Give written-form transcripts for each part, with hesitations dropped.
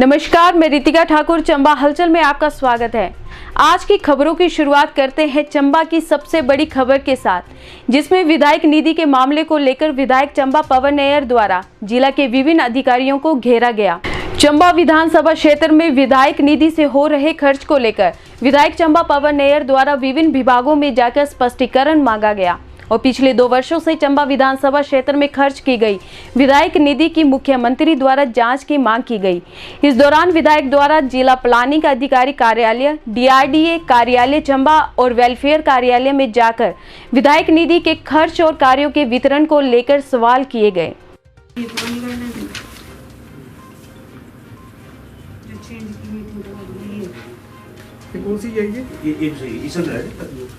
नमस्कार, मैं रितिका ठाकुर। चंबा हलचल में आपका स्वागत है। आज की खबरों की शुरुआत करते हैं चंबा की सबसे बड़ी खबर के साथ, जिसमें विधायक निधि के मामले को लेकर विधायक चंबा पवन नैयर द्वारा जिला के विभिन्न अधिकारियों को घेरा गया। चंबा विधानसभा क्षेत्र में विधायक निधि से हो रहे खर्च को लेकर विधायक चंबा पवन नैयर द्वारा विभिन्न विभागों में जाकर स्पष्टीकरण मांगा गया और पिछले 2 वर्षों से चंबा विधानसभा क्षेत्र में खर्च की गई विधायक निधि की मुख्यमंत्री द्वारा जांच की मांग की गई। इस दौरान विधायक द्वारा जिला प्लानिंग अधिकारी कार्यालय, डीआरडीए कार्यालय चंबा और वेलफेयर कार्यालय में जाकर विधायक निधि के खर्च और कार्यों के वितरण को लेकर सवाल किए गए। कौन सी ये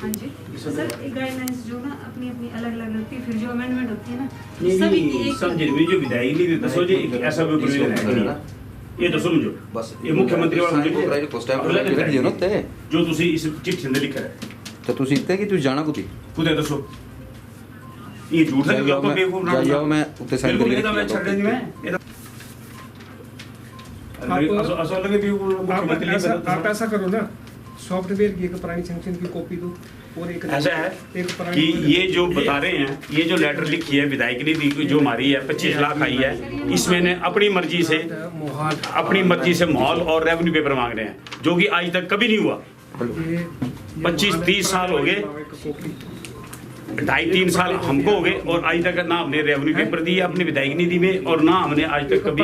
हाँ जी सर, गाइडलाइंस जो ना अपनी अपनी अलग अलग होती है, फिर जो अमेंडमेंट होती है ना नहीं समझे भी जो विधायक नहीं दसो जी ऐसा कोई प्रोविजन है ये दसो मुझे बस ये मुख्यमंत्री वाला मुझे जो तुसी इस चिट्ठी में लिखा है तो तुसी इतने कि तुसी जाना कुती खुदे दसो ये झूठ है कि आपको बेवकूफ ना जाओ मैं उत्ते साइन करके मैं छड़ देनी मैं असो लगे बेवकूफ आप ऐसा करो ना, सॉफ्टवेयर की एक पुरानी सैंक्शन की कॉपी दो और एक ऐसा है कि ये जो बता रहे हैं, ये जो लेटर लिखी है विधायक निधि जो हमारी है 25 लाख आई है, इसमें ने अपनी मर्जी से माहौल और रेवेन्यू पेपर मांग रहे हैं, जो कि आज तक कभी नहीं हुआ। 25-30 साल हो गए, 2.5-3 साल हमको हो गए और आज तक ना हमने रेवेन्यू पेपर दिए अपने विधायक निधि में और ना हमने आज तक कभी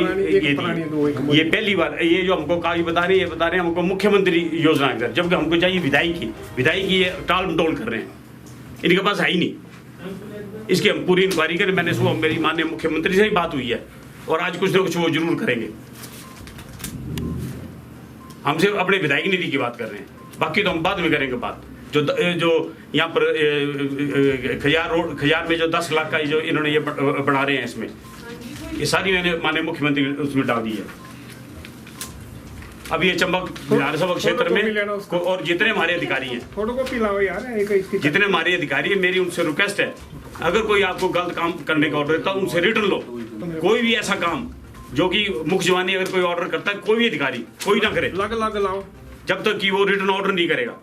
ये पहली बार ये जो हमको कागज बता रहे हैं हमको मुख्यमंत्री योजना के अंदर, जबकि हमको चाहिए विधायक की ये टाल मटोल कर रहे हैं, इनके पास है ही नहीं। इसकी हम पूरी इंक्वायरी करें। मैंने सुबह मेरी माननीय मुख्यमंत्री से ही बात हुई है और आज कुछ ना कुछ वो जरूर करेंगे। हमसे अपने विधायक निधि की बात कर रहे हैं, बाकी तो हम बाद में करेंगे बात। जो यहाँ पर खजार में जो 10 लाख का जो इन्होंने ये बढ़ा रहे हैं, इसमें ये सारी मैंने माननीय मुख्यमंत्री उसमें डाल दी है। अब ये चंबा विधानसभा क्षेत्र में और जितने हमारे अधिकारी हैं, फोटोकॉपी लाओ यार, जितने हमारे अधिकारी हैं, मेरी उनसे रिक्वेस्ट है, अगर कोई आपको गलत काम करने का ऑर्डर देता है उनसे रिटर्न लो। कोई भी ऐसा काम जो कि मुख्य जवानी अगर कोई ऑर्डर करता है, कोई भी अधिकारी कोई ना करे लग लाओ, जब तक कि वो रिटर्न ऑर्डर नहीं करेगा।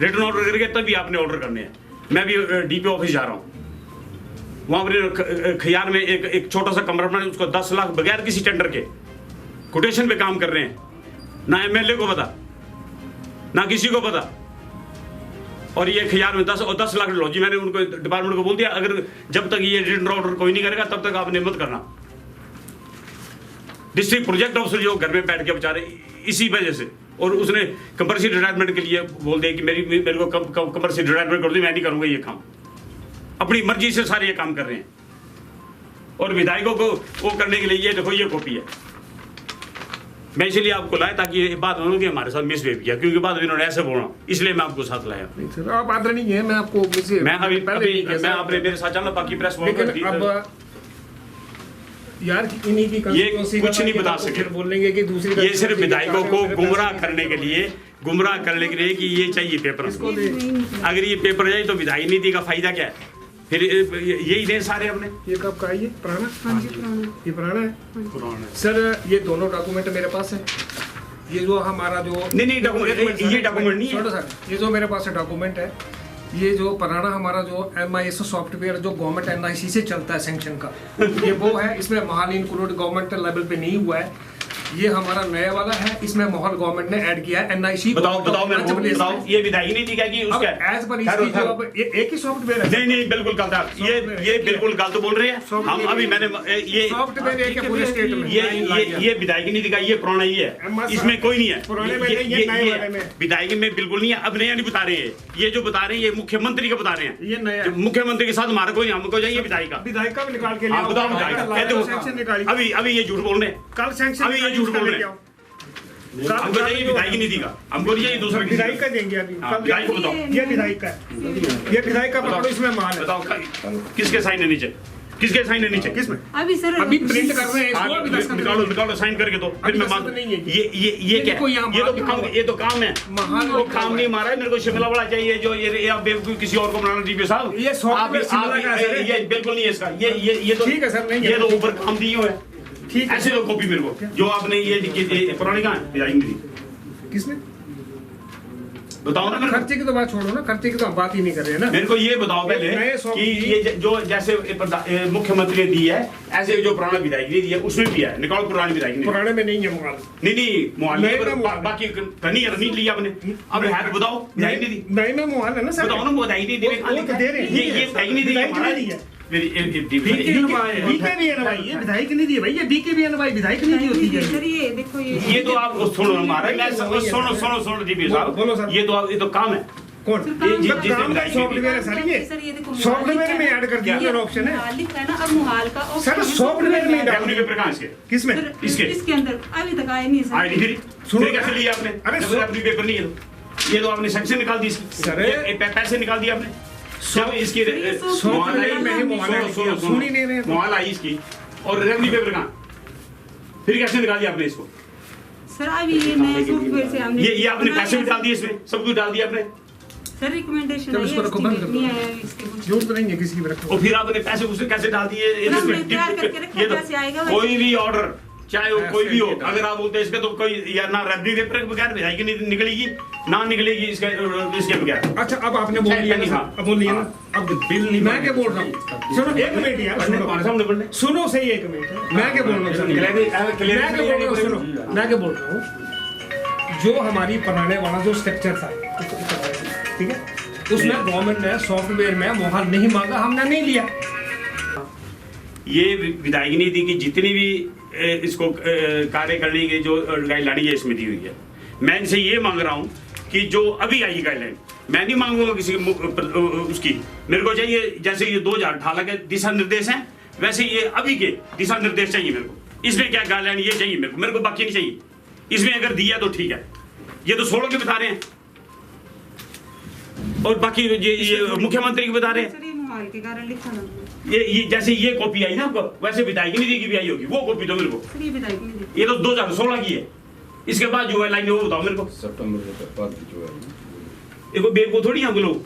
रिटर्न ऑर्डर करके तभी आपने ऑर्डर करने हैं। मैं भी डीपी ऑफिस जा रहा हूँ, वहाँ पर खयार में एक छोटा सा कमरा बना, उसको 10 लाख बगैर किसी टेंडर के कोटेशन पे काम कर रहे हैं। ना एमएलए को पता, ना किसी को पता, और ये खयार में 10 लाख लो जी। मैंने उनको डिपार्टमेंट को बोल दिया, अगर जब तक ये रिटर्न ऑर्डर कोई नहीं करेगा तब तक आपने मत करना। डिस्ट्रिक्ट प्रोजेक्ट ऑफिसर जो घर में बैठ के बेचारे इसी वजह से, और उसने कमर्शियल रिटायरमेंट के लिए बोल दिया कि मेरे को कमर्शियल रिटायरमेंट कर दो, मैं नहीं करूंगा ये काम। अपनी मर्जी से सारे ये काम कर रहे हैं और विधायकों को वो करने के लिए ये देखो ये कॉपी है। मैं इसलिए आपको लाया ताकि ये बात उन्होंने हमारे साथ मिसबिहेव किया, क्योंकि बाद में इन्होंने ऐसे बोला, इसलिए मैं आपको साथ लाया। आप आदरणीय है, मैं आपको मैं आपने मेरे साथ चलना, बाकी प्रेस यार इन्हीं की ये कुछ नहीं बता सके, बोलेंगे कि दूसरी ये सिर्फ विधायकों को गुमराह करने के लिए कि ये चाहिए पेपर। अगर ये पेपर जाए तो विधायक नीति का फायदा क्या है? फिर यही दें सारे अपने। ये कब का है? ये पुराना? हाँ जी पुराना। ये पुराना है सर। ये दोनों डॉक्यूमेंट मेरे पास है। ये जो हमारा जो नहीं डॉक्यूमेंट, ये डॉक्यूमेंट नहीं है सर। ये जो मेरे पास डॉक्यूमेंट है, ये जो पुराना हमारा जो MIS सॉफ्टवेयर जो गवर्नमेंट NIC से चलता है सैंक्शन का, ये वो है। इसमें माहौल इंक्लूड गवर्नमेंट लेवल पे नहीं हुआ है। ये हमारा नया वाला है, इसमें माहौल गवर्नमेंट ने ऐड किया है। NIC बताओ ये विधायक नहीं दिखा कि उसका एज पर इसकी जो ये एक ही सॉफ्टवेयर है। नहीं बिल्कुल गलत, ये बिल्कुल गलत बोल रहे हैं हम। अभी मैंने ये सॉफ्टवेयर एक है पूरे स्टेट में। ये विधायक नहीं दिखा, ये पुराना ही है, इसमें कोई नहीं है। पुराने में ये नए वाले में विधायक में बिल्कुल नहीं है। अब नया नहीं बता रहे हैं, ये जो बता रहे हैं ये मुख्यमंत्री का बता रहे हैं। ये नया मुख्यमंत्री के साथ हमारा कोई, हमको चाहिए विधायक का भी निकाल के बताओ। अभी ये झूठ बोल रहे हैं, कल सैंक्शन अभी ये झूठ बोल रहे हैं। हमको चाहिए विधायक निधि का, हमको चाहिए दूसरा विधायक का देंगे अभी। विधायक को बताओ, ये विधायक का है, ये विधायक का पकड़ो, इसमें माल है। बताओ किसके साइन है नीचे, किसके साइन है नीचे? किसमें? अभी सर अभी प्रिंट कर रहे हैं, निकालो साइन करके दो, फिर मैं बात। ये क्या है? ये तो काम है, वो काम नहीं मारा है। मेरे को शिमला वाला चाहिए जो ये किसी और को बनाना डीपी साहब। ये बिल्कुल नहीं है इसका, ये तो ऊपर काम दिए हुए हैं। ठीक है। ऐसे दो कॉपी मेरे को जो आपने ये पुरानी कहाँ है विधायक निधि किसमें बताओ ना मेरे को। खर्चे की तो बात छोड़ो ना, खर्चे की तो हम बात ही नहीं कर रहे हैं ना। मेरे को ये बताओ पहले नए सॉफ्ट कि ये जो जैसे मुख्यमंत्री ने दी है ऐसे जो पुराना विधायक ने दी है उसमें भी है निकाल पुरानी विधायक ने पुराने में नहीं है मोबाइल। नहीं मोहल्ले नए पर में मोबाइल। बाकी नहीं लिया आपने अब है तो बताओ विधायक ने दी नए में मोबाइल है ना सर। बताओ ना वो विधायक ने दी वो तो दे रहे हैं। ये विधायक ने दी है हमारा दी है। डीके डीके भी है ना भाई, ये विधायक नहीं दिए भाई, ये डीके भी है ना भाई, विधायक नहीं दी होती है। सर ये देखो ये तो आप सुनो हमारा मैं सुनो डीपी बोलो सर। साहब ये तो काम है कौन जिस काम का सॉफ्टवेयर है सर, ये सॉफ्टवेयर में ऐड कर दिया ऑप्शन है मालिक है ना, अब मुहाल का option सर, है, सॉफ्टवेयर में डाल रेवेन्यू पेपर कहाँ इसके किसमें सर, इसके? इसके अंदर अभी तक आए नहीं सर। आई फिर सुनो। फिर कैसे लिया आपने अरे जब रेवेन्यू पेपर नहीं है ये तो आपने सेक्शन निकाल दी इसकी सर, पैसे निकाल दिए आपने जब इसकी सॉफ्टवेयर में ही सुनी नहीं रहे। मोबाइल आई इसकी और रेवेन्यू पेपर कहाँ फिर कैसे निकाल दिया आपने इसको सर अभी ये नया सॉफ्टवेयर से हमने ये आपने पैसे भी डाल दिए इसमें सब कुछ डाल दिया आपने सर रिकमेंडेशन चलो इसको रखो, बंद कर दो। नहीं आया इसके कुछ। जरूरत नहीं है किसी की भी रखो। और फिर आपने पैसे उसे कैसे डाल दिए हमने तैयार करके रखा, ये तो कैसे आएगा वो? कोई भी ऑर्डर चाहे वो कोई भी हो ऐसे ही अगर आप बोलते हैं इसका तो कोई या ना रेवेन्यू पेपर के बगैर विधायक नहीं निकलेगी ना निकलेगी इसके बगैर अच्छा अब आपने बोल लिया ना, अब बोल लिया ना, अब बिल नहीं, मैं क्या बोल रहा हूँ, सुनो एक मिनट यार, तुम्हारे सामने पढ़ने सुनो सही एक मिनट, मैं क्या बोल रहा हूँ सर, मैं क्या बोल रहा हूँ, जो हमारी पुराने वाला जो स्ट्रक्चर था, ठीक है, उसमें गवर्नमेंट ने सॉफ्टवेयर में मोहर नहीं मांगा, हमने नहीं लिया। ये विधायक निधि की जितनी भी इसको कार्य करने की जो गाइडलाइन है इसमें दी हुई है, मैं इनसे ये मांग रहा हूँ कि जो अभी आई गाइडलाइन, मैं नहीं मांगूंगा किसी उसकी, मेरे को चाहिए जैसे ये 2018 के दिशा निर्देश हैं वैसे ये अभी के दिशा निर्देश चाहिए मेरे को। इसमें क्या गाइडलाइन ये चाहिए मेरे को बाकी नहीं चाहिए। इसमें अगर दिया तो ठीक है, ये तो 16 के बता रहे हैं और बाकी ये मुख्यमंत्री के बता रहे हैं। सर ये मोबाइल के कारण लिखा ना ये जैसे ये कॉपी आई ना आपको वैसे विधायक निधि की भी आई होगी, वो कॉपी दो मेरे को। सर ये विधायक नहीं दी। ये तो 2016 की है, इसके बाद जो है लाइन वो बताओ मेरे को। सितंबर के बाद जो है देखो बेवकूफ थोड़ी हम लोग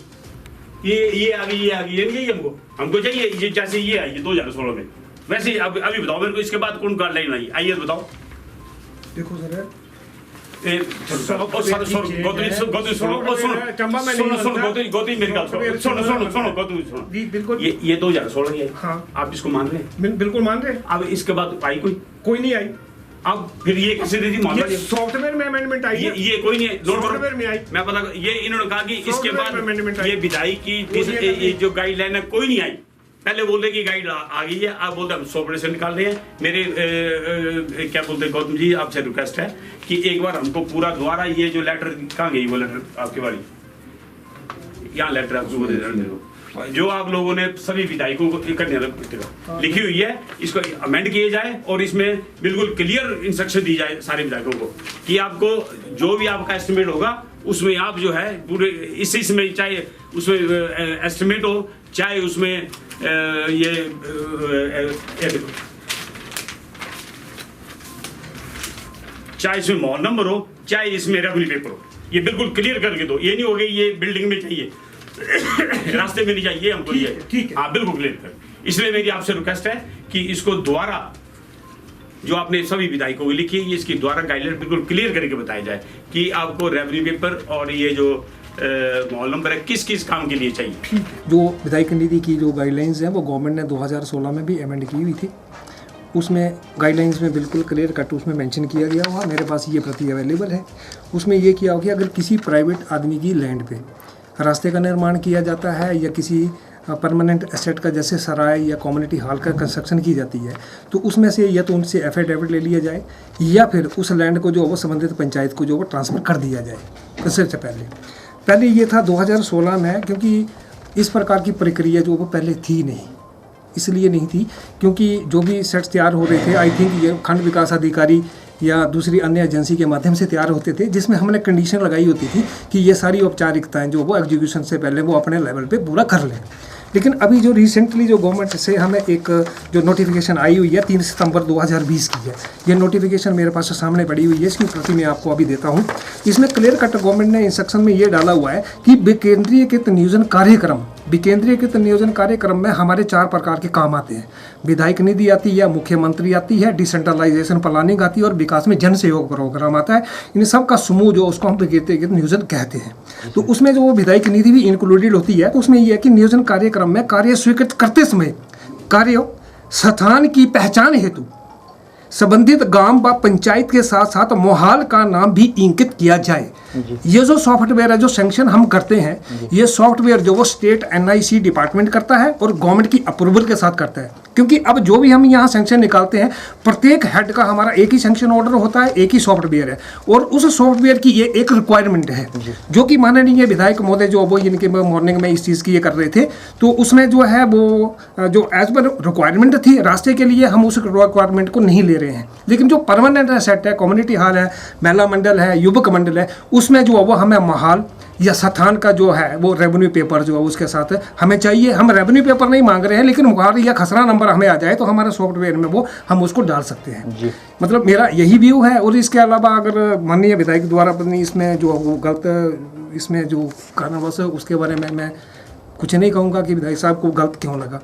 ये आ गई ये नहीं चाहिए हमको चाहिए ये जैसे ये आई है 2016 में वैसे अभी बताओ मेरे को। इसके बाद कौन गाइडलाइन आई आइए बताओ। देखो सर ये 2016 है। हाँ। आप इसको मान रहे हैं? बिल्कुल मान रहे हैं। अब इसके बाद आई कोई नहीं आई, अब फिर ये कैसे दे दी मामला? ये सॉफ्टवेयर में अमेंडमेंट आई है, ये कोई नहीं है, नोट सॉफ्टवेयर में आई। मैं पता ये इन्होंने कहा कि इसके सॉफ्टवेयर में amendment बाद आई। ये विधायक की ये जो गाइडलाइन है कोई नहीं आई। पहले बोलते कि गाइड आ गई है, आप बोलते हम सॉफ्टवेयर से निकाल रहे हैं। मेरे क्या बोलते हैं गौतम जी आपसे रिक्वेस्ट है कि एक बार हमको पूरा दोबारा ये जो लेटर कहाँ गई वो लेटर आपके वाली यहाँ लेटर आपको दे देना मेरे जो आप लोगों ने सभी विधायकों को इकट्ठे लिखी हुई है, इसको अमेंड किया जाए और इसमें बिल्कुल क्लियर इंस्ट्रक्शन दी जाए सारे विधायकों को कि आपको जो भी आपका एस्टिमेट होगा उसमें आप जो है पूरे इसमें चाहे उसमें एस्टिमेट हो चाहे उसमें चाहे इसमें मॉल नंबर हो चाहे इसमें रेवेन्यू पेपर हो, ये बिल्कुल क्लियर करके दो। ये नहीं हो गई ये बिल्डिंग में चाहिए रास्ते में नहीं चाहिए हमको, ये ठीक है। हाँ बिल्कुल क्लियर कर। इसलिए मेरी आपसे रिक्वेस्ट है कि इसको दोबारा जो आपने सभी विधायकों को लिखी है इसकी द्वारा गाइडलाइन बिल्कुल क्लियर करके बताया जाए कि आपको रेवेन्यू पेपर और ये जो मॉल नंबर है किस किस काम के लिए चाहिए। जो विधायक निधि की जो गाइडलाइंस हैं वो गवर्नमेंट ने 2016 में भी अमेंड की हुई थी। उसमें गाइडलाइंस में बिल्कुल क्लियर कट उसमें मेंशन किया गया हुआ, मेरे पास ये प्रति अवेलेबल है। उसमें ये किया हो कि अगर किसी प्राइवेट आदमी की लैंड पे रास्ते का निर्माण किया जाता है या किसी परमानेंट एसेट का जैसे सराय या कम्युनिटी हॉल का कंस्ट्रक्शन की जाती है तो उसमें से या तो उनसे एफिडेविट ले लिया जाए या फिर उस लैंड को जो वो संबंधित पंचायत को जो वो ट्रांसफ़र कर दिया जाए। सबसे पहले ये था 2016 में, क्योंकि इस प्रकार की प्रक्रिया जो वो पहले थी नहीं, इसलिए नहीं थी क्योंकि जो भी सेट्स तैयार हो रहे थे आई थिंक ये खंड विकास अधिकारी या दूसरी अन्य एजेंसी के माध्यम से तैयार होते थे, जिसमें हमने कंडीशन लगाई होती थी कि ये सारी औपचारिकताएं जो वो एग्जीक्यूशन से पहले वो अपने लेवल पे पूरा कर लें। लेकिन अभी जो रिसेंटली जो गवर्नमेंट से हमें एक जो नोटिफिकेशन आई हुई है 3 सितंबर 2020 की है, ये नोटिफिकेशन मेरे पास सामने पड़ी हुई है, इसकी प्रति मैं आपको अभी देता हूँ। इसमें क्लियर कट गवर्नमेंट ने इंस्ट्रक्शन में ये डाला हुआ है कि विकेंद्रीकृत नियोजन कार्यक्रम में हमारे 4 प्रकार के काम आते हैं। विधायक निधि आती है, मुख्यमंत्री आती है, डिसेंट्रलाइजेशन प्लानिंग आती है और विकास में जन सहयोग प्रोग्राम आता है। इन सब का समूह जो उसको हम विकेंद्रीकृत नियोजन कहते हैं। तो उसमें जो विधायक निधि भी इंक्लूडेड होती है। तो उसमें यह है कि नियोजन कार्यक्रम में कार्य स्वीकृत करते समय कार्य स्थान की पहचान हेतु संबंधित गांव व पंचायत के साथ साथ मोहाल का नाम भी इंकित किया जाए। ये जो सॉफ्टवेयर है जो सैंक्शन हम करते हैं, ये सॉफ्टवेयर जो वो स्टेट NIC डिपार्टमेंट करता है और गवर्नमेंट की अप्रूवल के साथ करता है। क्योंकि अब जो भी हम यहाँ सैंक्शन निकालते हैं, प्रत्येक हेड का हमारा एक ही सैंक्शन ऑर्डर होता है, एक ही सॉफ्टवेयर है और उस सॉफ्टवेयर की ये एक रिक्वायरमेंट है जो कि माननीय विधायक महोदय जो वो इनके मॉर्निंग में इस चीज़ की ये कर रहे थे। तो उसमें जो है वो जो एज पर रिक्वायरमेंट थी रास्ते के लिए हम उस रिक्वायरमेंट को नहीं ले रहे हैं। लेकिन जो परमानेंट सेट है, कम्युनिटी हॉल है, महिला मंडल है, युवक मंडल है, उसमें जो है वो हमें महाल या स्थान का जो है वो रेवेन्यू पेपर जो है उसके साथ हमें चाहिए। हम रेवेन्यू पेपर नहीं मांग रहे हैं, लेकिन मुहार या खसरा नंबर हमें आ जाए तो हमारे सॉफ्टवेयर में वो हम उसको डाल सकते हैं जी। मतलब मेरा यही व्यू है। और इसके अलावा अगर माननीय विधायक द्वारा इसमें जो वो गलत इसमें जो कारणवश उसके बारे में मैं कुछ नहीं कहूँगा कि विधायक साहब को गलत क्यों लगा।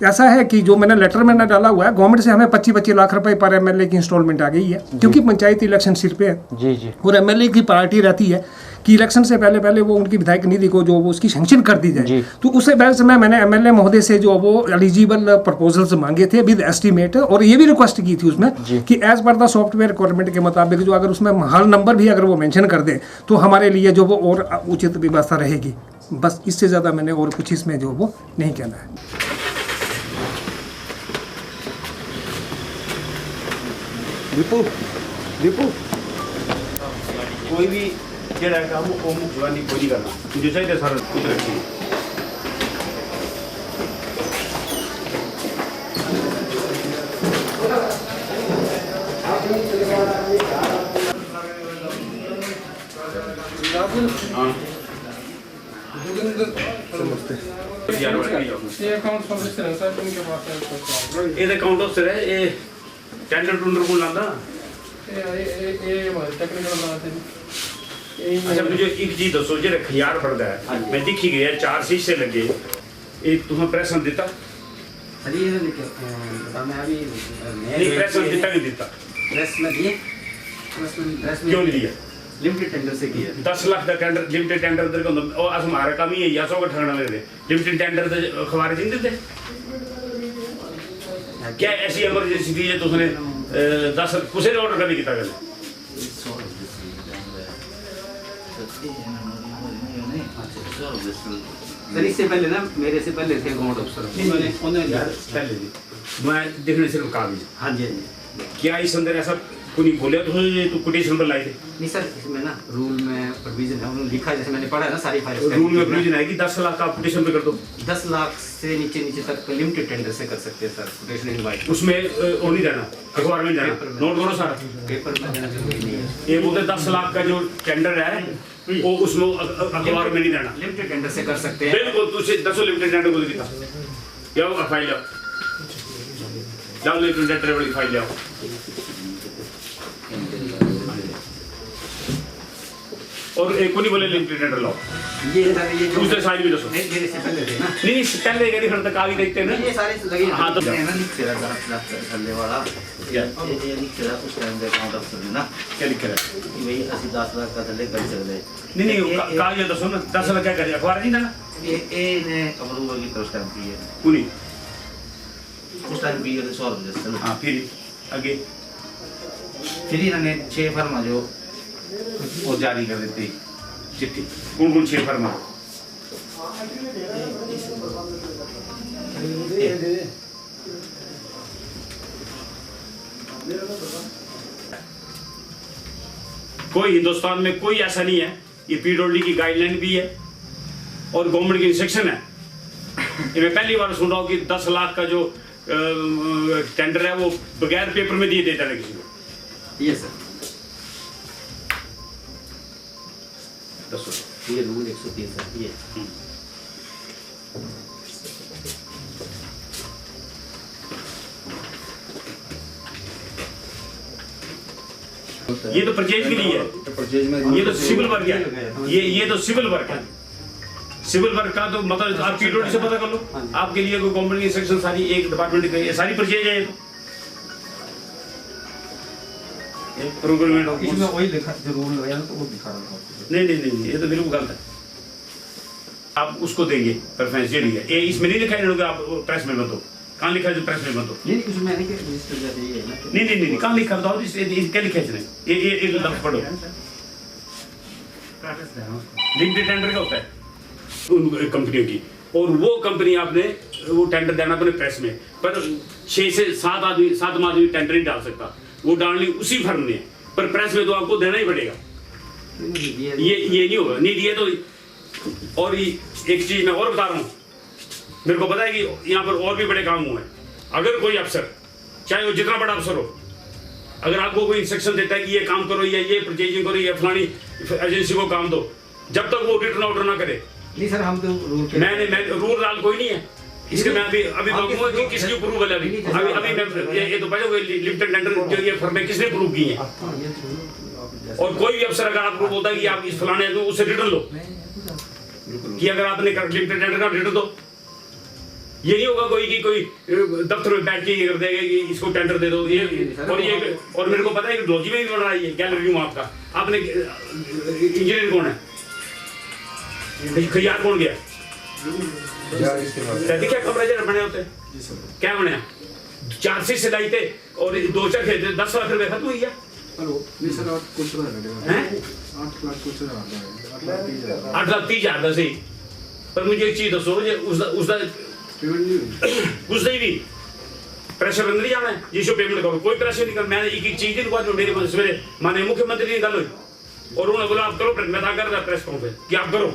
ऐसा है कि जो मैंने लेटर में डाला हुआ है, गवर्नमेंट से हमें 25-25 लाख रुपए पर MLA की इंस्टॉलमेंट आ गई है, क्योंकि पंचायती इलेक्शन सिर पे है जी जी। और MLA की पार्टी रहती है कि इलेक्शन से पहले वो उनकी विधायक निधि को जो वो उसकी सैंक्शन कर दी जाए। तो उससे पहले से मैंने MLA महोदय से जो वो एलिजिबल प्रपोजल्स मांगे थे विद एस्टीमेट, और ये भी रिक्वेस्ट की थी उसमें कि as per the software requirement के मुताबिक जो अगर उसमें महाल नंबर भी अगर वो मेंशन कर दे तो हमारे लिए जो वो और उचित व्यवस्था रहेगी। बस इससे ज़्यादा मैंने और कुछ इसमें जो वो नहीं कहना है। दीपू कोई भी जेड़ा काम वो जवानी कोई नहीं करना जो चाहिए सारा कुछ रखिए। ये अकाउंट ऑफिसर है, ये टेंडर टूंडर को लांदा अच्छा। मुझे एक चीज दसो जो खियार पड़ता है, मैं दिखी गया 4 शीशे लगे, एक तुम्हें प्रेस दिता नहीं, प्रेस दिता नहीं दिता क्यों नहीं दिया? लिमिटेड टेंडर से किया 10 लाख का टेंडर लिमिटेड टेंडर दर को और हमारा काम ही है या 100 का ठगना ले दे लिमिटेड टेंडर दे खबार नहीं देते क्या? ऐसी इमरजेंसी थी तो उसने 10 कुछ ऑर्डर करने की ताकत सर। इससे पहले ना मेरे से पहले थे गवर्नमेंट अफसर, मैं देखने सिर्फ कागज। हाँ जी हाँ जी। क्या इस अंदर ऐसा कोई बोले तो कोटेशन पर लाए थे? नहीं सर, इसमें ना रूल में प्रोविजन है, उन्होंने लिखा है, जैसे मैंने पढ़ा है ना सारी फाइल रूल में प्रोविजन है कि 10 लाख का कोटेशन पे कर दो। 10 लाख से नीचे तक लिमिटेड टेंडर से कर सकते हैं सर कोटेशन इनवाइट। उसमें वो नहीं जाना, अखबार में जाना, नोट करो सारा पेपर में जाना जरूरी नहीं है। ये बोलते 10 लाख का जो टेंडर है वो उसमें अखबार में नहीं जाना, लिमिटेड टेंडर से कर सकते हैं। बिल्कुल तुझे 10 लिमिटेड टेंडर को दिखा क्या होगा? फाइल लाओ लिमिटेड टेंडर वाली फाइल लाओ। और एक को नहीं बोले लिमिटेड टेंडर लाओ, ये सर ये जो दूसरे साइड भी दसो मेरे से पहले थे ना, नहीं पहले गए फिर तक आगे देखते हैं ना ये सारे लगे। हाँ तो है ना, लिख रहा था चलने वाला ये लिख रहा उस टाइम पे अकाउंट अफसर ने ना क्या लिख रहा है कि भाई असि 10 लाख का थले कर सकते नहीं कागज दसो ना 10 लाख क्या करे? अखबार नहीं जाना ये ने अप्रूवल की तरफ स्टैम्प की है पूरी उस टाइम भी ये 100 रजिस्टर। हाँ फिर आगे फिर इन्होंने 6 फर्मा जो वो जारी कर देती चिट्ठी कौन 6 फर्मा? कोई हिंदुस्तान में कोई ऐसा नहीं है, ये PWD की गाइडलाइन भी है और गवर्नमेंट की इंस्ट्रक्शन है। ये मैं पहली बार सुन रहा हूँ कि 10 लाख का जो टेंडर है वो बगैर पेपर में दिए देता है किसी को। ये सर दसो ये रूल 103 सर ये ये तो परचेज के लिए है, परचेज में ये तो सिविल वर्क है, ये तो सिविल वर्क है। सिविल वर्क का तो मतलब आप PWD से पता कर लो, आपके लिए कोई गवर्नमेंट की इंस्ट्रक्शन सारी एक डिपार्टमेंट की ये सारी परचेज है। ये तो प्रोक्योरमेंट ऑफ इसमें वही लिखा जो रूल लगाया तो वो दिखा रहा था। नहीं, ये तो बिल्कुल गलत है। आप उसको देंगे प्रेफरेंस ये नहीं है, ये इसमें नहीं लिखा है कि आप प्रेस में मत हो। कहाँ लिखा है जो प्रेस में मत हो? नहीं उसमें नहीं कि रजिस्टर जाते ही है ना। नहीं, कहाँ लिखा बताओ, क्या लिखा है इसने? ये लफ्ज पढ़ो, लिंक्ड टेंडर का होता है उन कंपनियों की, और वो कंपनी आपने वो टेंडर देना अपने प्रेस में, पर 6 से 7 आदमी टेंडर नहीं डाल सकता, वो डालनी उसी फर्म ने, पर प्रेस में तो आपको देना ही पड़ेगा। ये नहीं होगा, नहीं दिए तो। और एक चीज मैं और बता रहा हूँ, मेरे को पता है कि यहाँ पर और भी बड़े काम हुए हैं। अगर कोई अफसर, चाहे वो जितना बड़ा अफसर हो, अगर आपको कोई इंस्ट्रक्शन देता है कि ये काम करो या ये परचेजिंग करो या फलानी एजेंसी को काम दो, जब तक वो रिटर्न ऑर्डर ना करे, नहीं सर हम तो रूल के मैं रूल लाल कोई नहीं है इसके। मैं अभी मांगूंगा कि किसकी अप्रूवल है। अभी मैं ये तो बचा लिमिटेड टेंडर जो ये फर्में किसने अप्रूव की है। और कोई भी अफसर अगर आपको बोलता है कि आप इस फलाने तो उससे रिटर्न लो, कि अगर आपने लिमिटेड टेंडर का रिटर्न दो। ये नहीं होगा कोई कि कोई दफ्तर में बैठ के ये कर देगा कि इसको टेंडर दे दो। ये और मेरे को पता है कि डोजी में भी बन रहा है ये गैलरी में आपका। आपने इंजीनियर कौन है, खैयार कौन गया? क्या कमरे बने होते क्या बने? 4 से सिलाई थे और 2-4 थे, 10 लाख रुपए खत्म हुई है। 8,30,000 सही। पर मुझे एक चीज दसो, उसका कुछ नहीं भी प्रेशर अंदर ही जाना है जिसको पेमेंट करो, कोई प्रेशर नहीं कर। मैंने एक चीज दिन बाद मेरे सवेरे माने मुख्यमंत्री ने गल हुई और उन्होंने बोला आप करो, मैं कर रहा प्रेस कॉन्फ्रेंस कि आप करो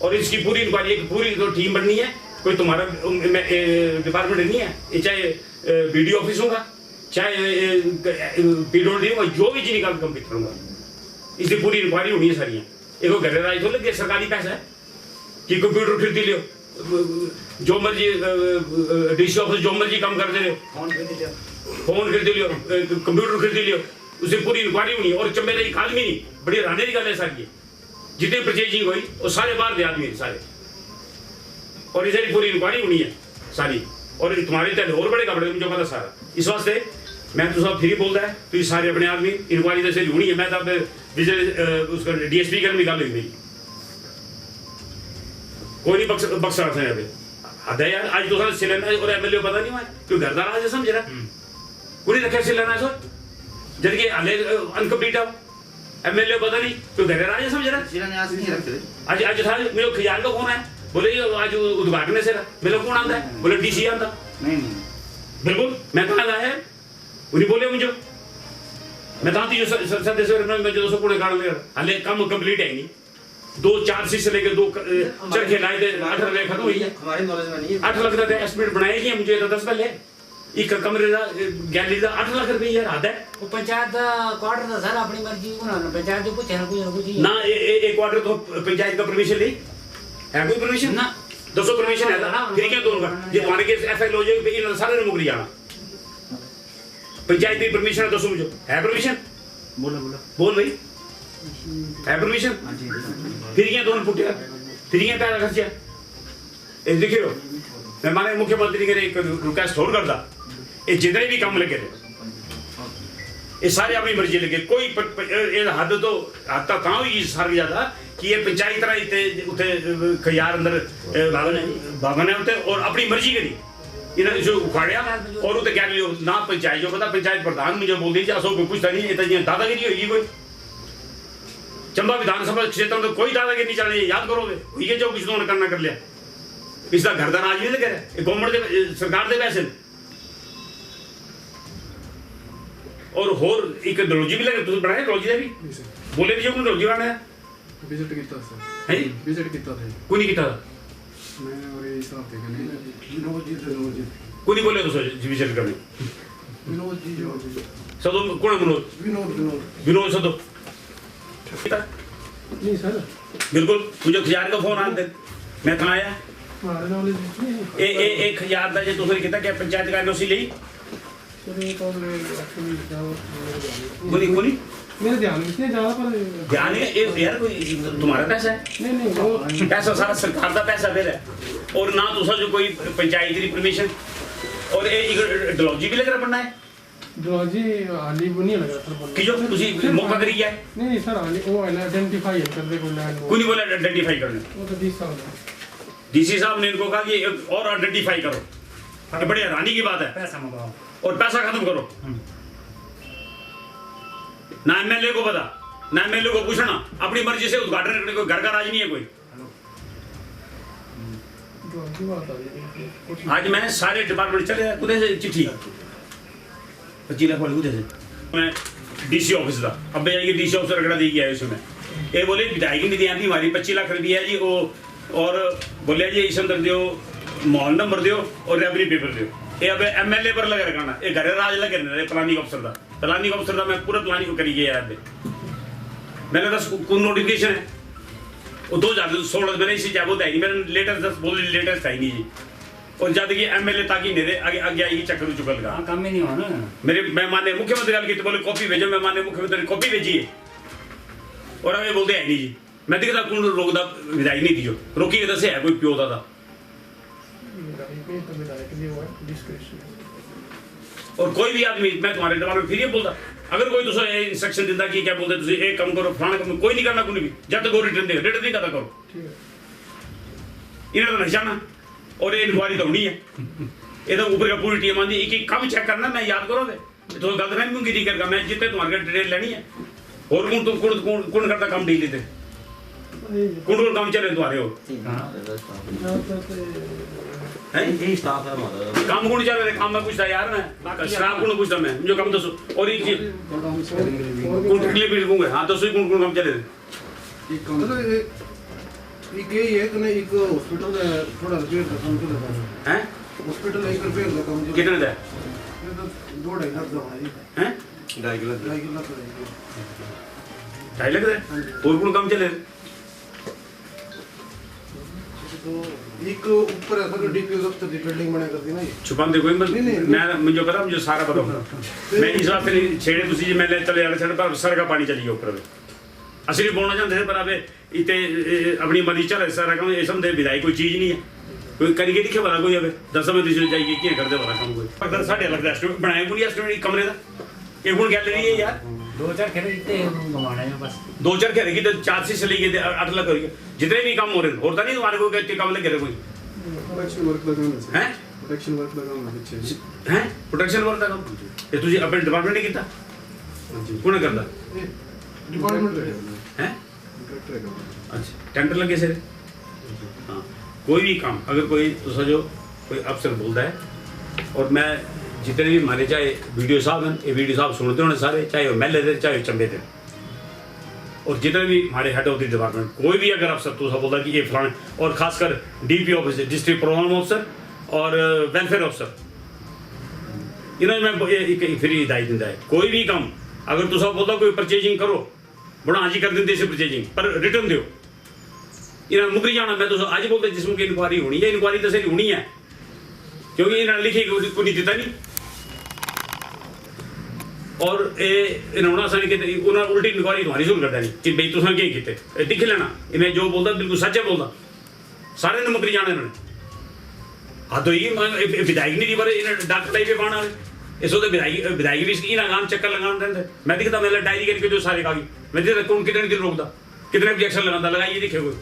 और इसकी पूरी इंक्वायरी, एक पूरी तो टीम बननी है। कोई तुम्हारा डिपार्टमेंट नहीं है, चाहे BDO ऑफिस होगा, चाहे PWD होगा, जो भी चीज निकाल कंप्लीट करूंगा। इसकी पूरी इंक्वायरी होनी है सारी। एक घर राय तो लगे सरकारी पैसा है कि कंप्यूटर खरीद लियो, जो मर्जी DC ऑफिस जो मर्जी काम कर दे रहे, फोन खरीद लियो, कंप्यूटर खरीद लियो, उसे पूरी इंक्वायरी होनी है। और मेरे एक आदमी नहीं, बड़ी हैरानी की गल है सारी, जितने परचेजिंग हुई वो सारे बाहर दे आदमी सारे, और इसे पूरी इंक्वायरी होनी है सारी। और तुम्हारे तहत और बड़े कपड़े मुझे पता सारा। इस वास्ते मैं तो सब फ्री बोलता है तो ये सारे अपने आदमी इंक्वायरी जैसे होनी है। मैं तो विजय उसका DSP कर निकाल ली मेरी, कोई नहीं बक्स रखते हैं अभी। हद है यार, आज दूसरा शिलान्यास और MLA पता नहीं हुआ क्यों घरदार आज समझ रहा कोई रखे शिलान्यास और जबकि अनकम्प्लीट है। MLA पता नहीं क्यों घरदार समझ रहा शिलान्यास नहीं रखते। आज था मेरे खियाल का फोन है, बोले आज उद्घाटन से मेरे कौन आता है, बोले DC आता। नहीं बिल्कुल मैं कहा है उन्हीं बोले मुझे, मैं कहा थी जो मैं जो पूरे गाड़ ले हाले कम कंप्लीट है नहीं। 2-4 से लेके 2 चरखे लाए थे, 8 रुपए खत्म हुई है। हमारी नॉलेज में नहीं है। 8 लाख का एस्टिमेट बनाया गया मुझे तो 10 पहले एक कमरे का गैलरी का 8 लाख रुपए यार हद है। वो पंचायत क्वार्टर था सर अपनी मर्जी उन्होंने पंचायत जो कुछ है कुछ ना एक क्वार्टर तो पंचायत का परमिशन ली है, कोई परमिशन ना 200 परमिशन है ना, फिर क्या दोनों का ये तुम्हारे केस FIL हो जाएगी इन सारे ने मुकरी जाना। पंचायत की परमिशन है 200 मुझे है परमिशन, बोल भाई है परमिशन, फिर क्या दोनों पुट्टे फिर क्या पैसा खर्चा ये देखियो। मैं माने मुख्यमंत्री के एक रिक्वेस्ट और करता, ये जितने भी काम लगे थे ये सारे अपनी मर्जी लगे। कोई हद तो हद तक हुई सारी ज्यादा कि ये पंचायत उते खयार अंदर भवन है उते और अपनी मर्जी करी इन्हें जो उखाड़िया और उते क्या लियो ना पंचायत जो पता पंचायत प्रधान मुझे बोल दी सो कोई पूछता नहीं, इतना दादागिरी होगी कोई। चंबा विधानसभा क्षेत्र में तो कोई दादागिरी नहीं चल रही है, याद करोगे ये जो कुछ उन्होंने करना कर लिया। इसका घर का राज नहीं लगे गवर्नमेंट सरकार के पैसे और होर एक डलोजी भी लगे बनाया डलोजी का भी बोले भी जो डलोजी बनाया विजिट ਕੀਤਾ ਸਰ है विजिट ਕੀਤਾ था कोई नहीं किया मैं और ये हिसाब देखा नहीं विनोद जी कोई नहीं बोले तो विजिट करने विनोद जी जो सदो कौन है मनोज विनोद सदो नहीं सर बिल्कुल मुझे खियार का फोन आते मैं कहाँ आया हमारे नॉलेज नहीं एक हजार का जो दूसरी कितना क्या पंचायत का NOC ली चलिए तो एक्चुअली बोली बोली मेरे ध्यान में इतने ज़्यादा पर ध्यान है यार कोई तुम्हारा पैसा है नहीं वो पैसा सारा सरकार का पैसा फिर है और ना दूसरा जो कोई पंचायत की परमिशन और ये डलौजी भी लग रहा बनना है जो जी हाली वो नहीं लगा सर बोलने कि जो तुसी मौका करी है नहीं सर हाली वो है ना आइडेंटिफाई कर दे कोई लैंड कोई नहीं बोला आइडेंटिफाई करने वो तो 20 साल डीसी साहब ने इनको कहा कि और आइडेंटिफाई करो ये बड़ी हैरानी की बात है पैसा मंगाओ और पैसा खत्म करो ना एमएलए को पता ना एमएलए को पूछना अपनी मर्जी से उद्घाटन करने को घर का राज नहीं है कोई जो अच्छी बात है कुछ आज मैं सारे डिपार्टमेंट चले कुछ से चिट्ठी 25 लाख वाली कुछ से मैं डीसी ऑफिस का अब जाएगी डीसी ऑफिस रगड़ा दी गया है उसमें ये बोले विधायक की निधि आती हमारी 25 लाख रुपया है जी वो और बोले जी इस अंदर दो मोहन नंबर दो और रेवन्यू पेपर दो ये अब एमएलए पर लगा रखना ये घर राज लगे रहे प्लानिंग अफसर का मैं पूरा प्लानिंग को करी गया यार मैंने 10 को नोटिफिकेशन है वो 2016 मैंने इसी जब होता है मैंने लेटेस्ट 10 बोल लेटेस्ट है नहीं जी और जब कि एमएलए ताकि मेरे आगे आगे आएगी चक्कर चुकल का काम ही नहीं होना मेरे मैं माननीय मुख्यमंत्री गल की तो बोले कॉपी भेजो मैं माननीय मुख्यमंत्री कॉपी भेजिए और अब ये बोलते हैं नहीं जी मैं दिखता कौन रोकता विधायक नहीं दियो रोकी दसे है कोई प्यो था विधायक भी हुआ डिस्क्रिप्शन और कोई भी आदमी मैं तुम्हारे डिपार्टमेंट फिर ये बोलता अगर कोई दूसरा इंस्ट्रक्शन दिंदा कि क्या बोलते तुझे एक काम करो फलाना काम कोई नहीं करना कोई भी जब तक वो रिटर्न नहीं करता करो ठीक है इन्हें तो निशाना और ये इंक्वायरी तो होनी है ये तो ऊपर का पूरी टीम आती एक एक काम चेक करना मैं याद करोगे तो गलत मैं क्यों गिरी करगा मैं जितने तुम्हारे डिटेल लेनी है और कौन तुम कौन करता काम डील लेते कौन काम चले तुम्हारे और यही स्टाफ है हमारा काम कौन चल रहे काम में पूछता यार मैं स्टाफ कौन पूछता मैं मुझे काम दसो और एक चीज कौन क्लियर भी लिखूंगा हाँ दसो कौन कौन काम चले एक यही है कि नहीं एक हॉस्पिटल है थोड़ा रिपेयर का काम चल रहा है हैं हॉस्पिटल एक रिपेयर का काम चल कितने दा ये तो 2.5 लाख का है हैं 2.5 लाख का है 2.5 लाख दा और कौन काम चले तो एक ऊपर है सर डीपीओ दफ्तर की बिल्डिंग बना कर दी ना ये छुपान दे कोई नहीं, मैं मुझे पता मुझे सारा पता मैं इस बात से नहीं छेड़े तुसी जी मैं ले चले यार छड़ पर सर का पानी चली गया ऊपर असली बोलना चाहते थे पर अब इतने अपनी मर्जी चल सारा काम ये समझे विधायक कोई चीज नहीं है कोई करके दिखे भला कोई अब 10 में दूसरी जाएगी क्या करते भला काम कोई अगर साढ़े अलग रेस्टोरेंट बनाए पूरी रेस्टोरेंट कमरे का एक गुण गैलरी है यार 2-4 खेल इतने घुमाना है बस 2-4 कह तो 4 से चली गई 8 लाख हो गए जितने भी काम हो रहे होता नहीं तुम्हारे को इतने काम लगे कोई प्रोडक्शन वर्क लगाना हैं प्रोडक्शन वर्क लगाना पीछे हैं प्रोटेक्शन वर्क का काम ये तुझे अपने डिपार्टमेंट ने किया कौन करता डिपार्टमेंट हैं कॉन्ट्रैक्टर है अच्छा टेंडर लगे से हाँ कोई भी काम अगर कोई दूसरा जो कोई अफसर बोलता है और मैं जितने भी हमारे चाहे वीडियो साहब हैं ये वीडियो साहब सुनते होने सारे चाहे वो मेले थे चाहे वो चंबे थे और जितने भी हमारे हेड ऑफ द डिपार्टमेंट कोई भी अगर अफसर दूसरा बोलता है कि ये फलाने और खासकर DP officer district program officer और वेलफेयर ऑफिसर इन्होंने मैं फ्री हिदायत दिता है कोई भी काम अगर दूसरा बोलता कोई परचेजिंग करो बड़ा आज ही कर देते इसे परचेजिंग पर रिटर्न दो इन्हें मुकरी जाना मैं तो आज बोलते जिसमें की इंक्वायरी होनी है इंक्वायरी तो सही होनी है क्योंकि इन्होंने लिखी को नहीं देता नहीं और इन्होंने सर के उन्होंने उल्टी इंक्वायरी तुम्हारी शुरू कर देनी कि भाई तुम क्या किते दिख लेना इन्हें जो बोलता बिल्कुल सच है बोलता सारे ने मुकरी जाना इन्होंने हाँ तो ये विधायक नहीं दी पर इन्हें डॉक्टर पे पाना इस वक्त विधायक भी इसकी नाम चक्कर लगाना रहते मैं दिखता मेरा डायरी करके जो सारे कागज मैं देखता कौन कितने दिन रोकता कितने ऑब्जेक्शन लगाता लगाइए दिखे कोई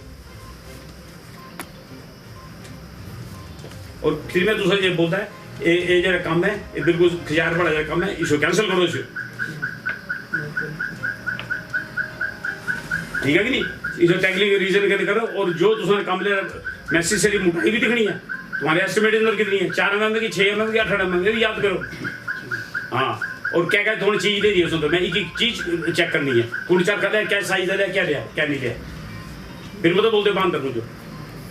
और फिर मैं दूसरा ये बोलता है ये जरा काम है ये बिल्कुल खजार वाला जरा काम है इसको कैंसिल करो इसे ठीक है कि नहीं इसे टैकलिंग रीजन करके करो और जो दूसरा काम ले मैसेज से मोटाई भी दिखनी है तुम्हारे एस्टिमेट अंदर कितनी है 4 mm की 6 mm की 8 mm की याद करो हाँ और क्या क्या थोड़ी चीज दे दी उसमें तो मैं एक एक चीज चेक करनी है कौन चार कर लिया क्या साइज लिया क्या नहीं लिया फिर मतलब बोलते बांध कर मुझे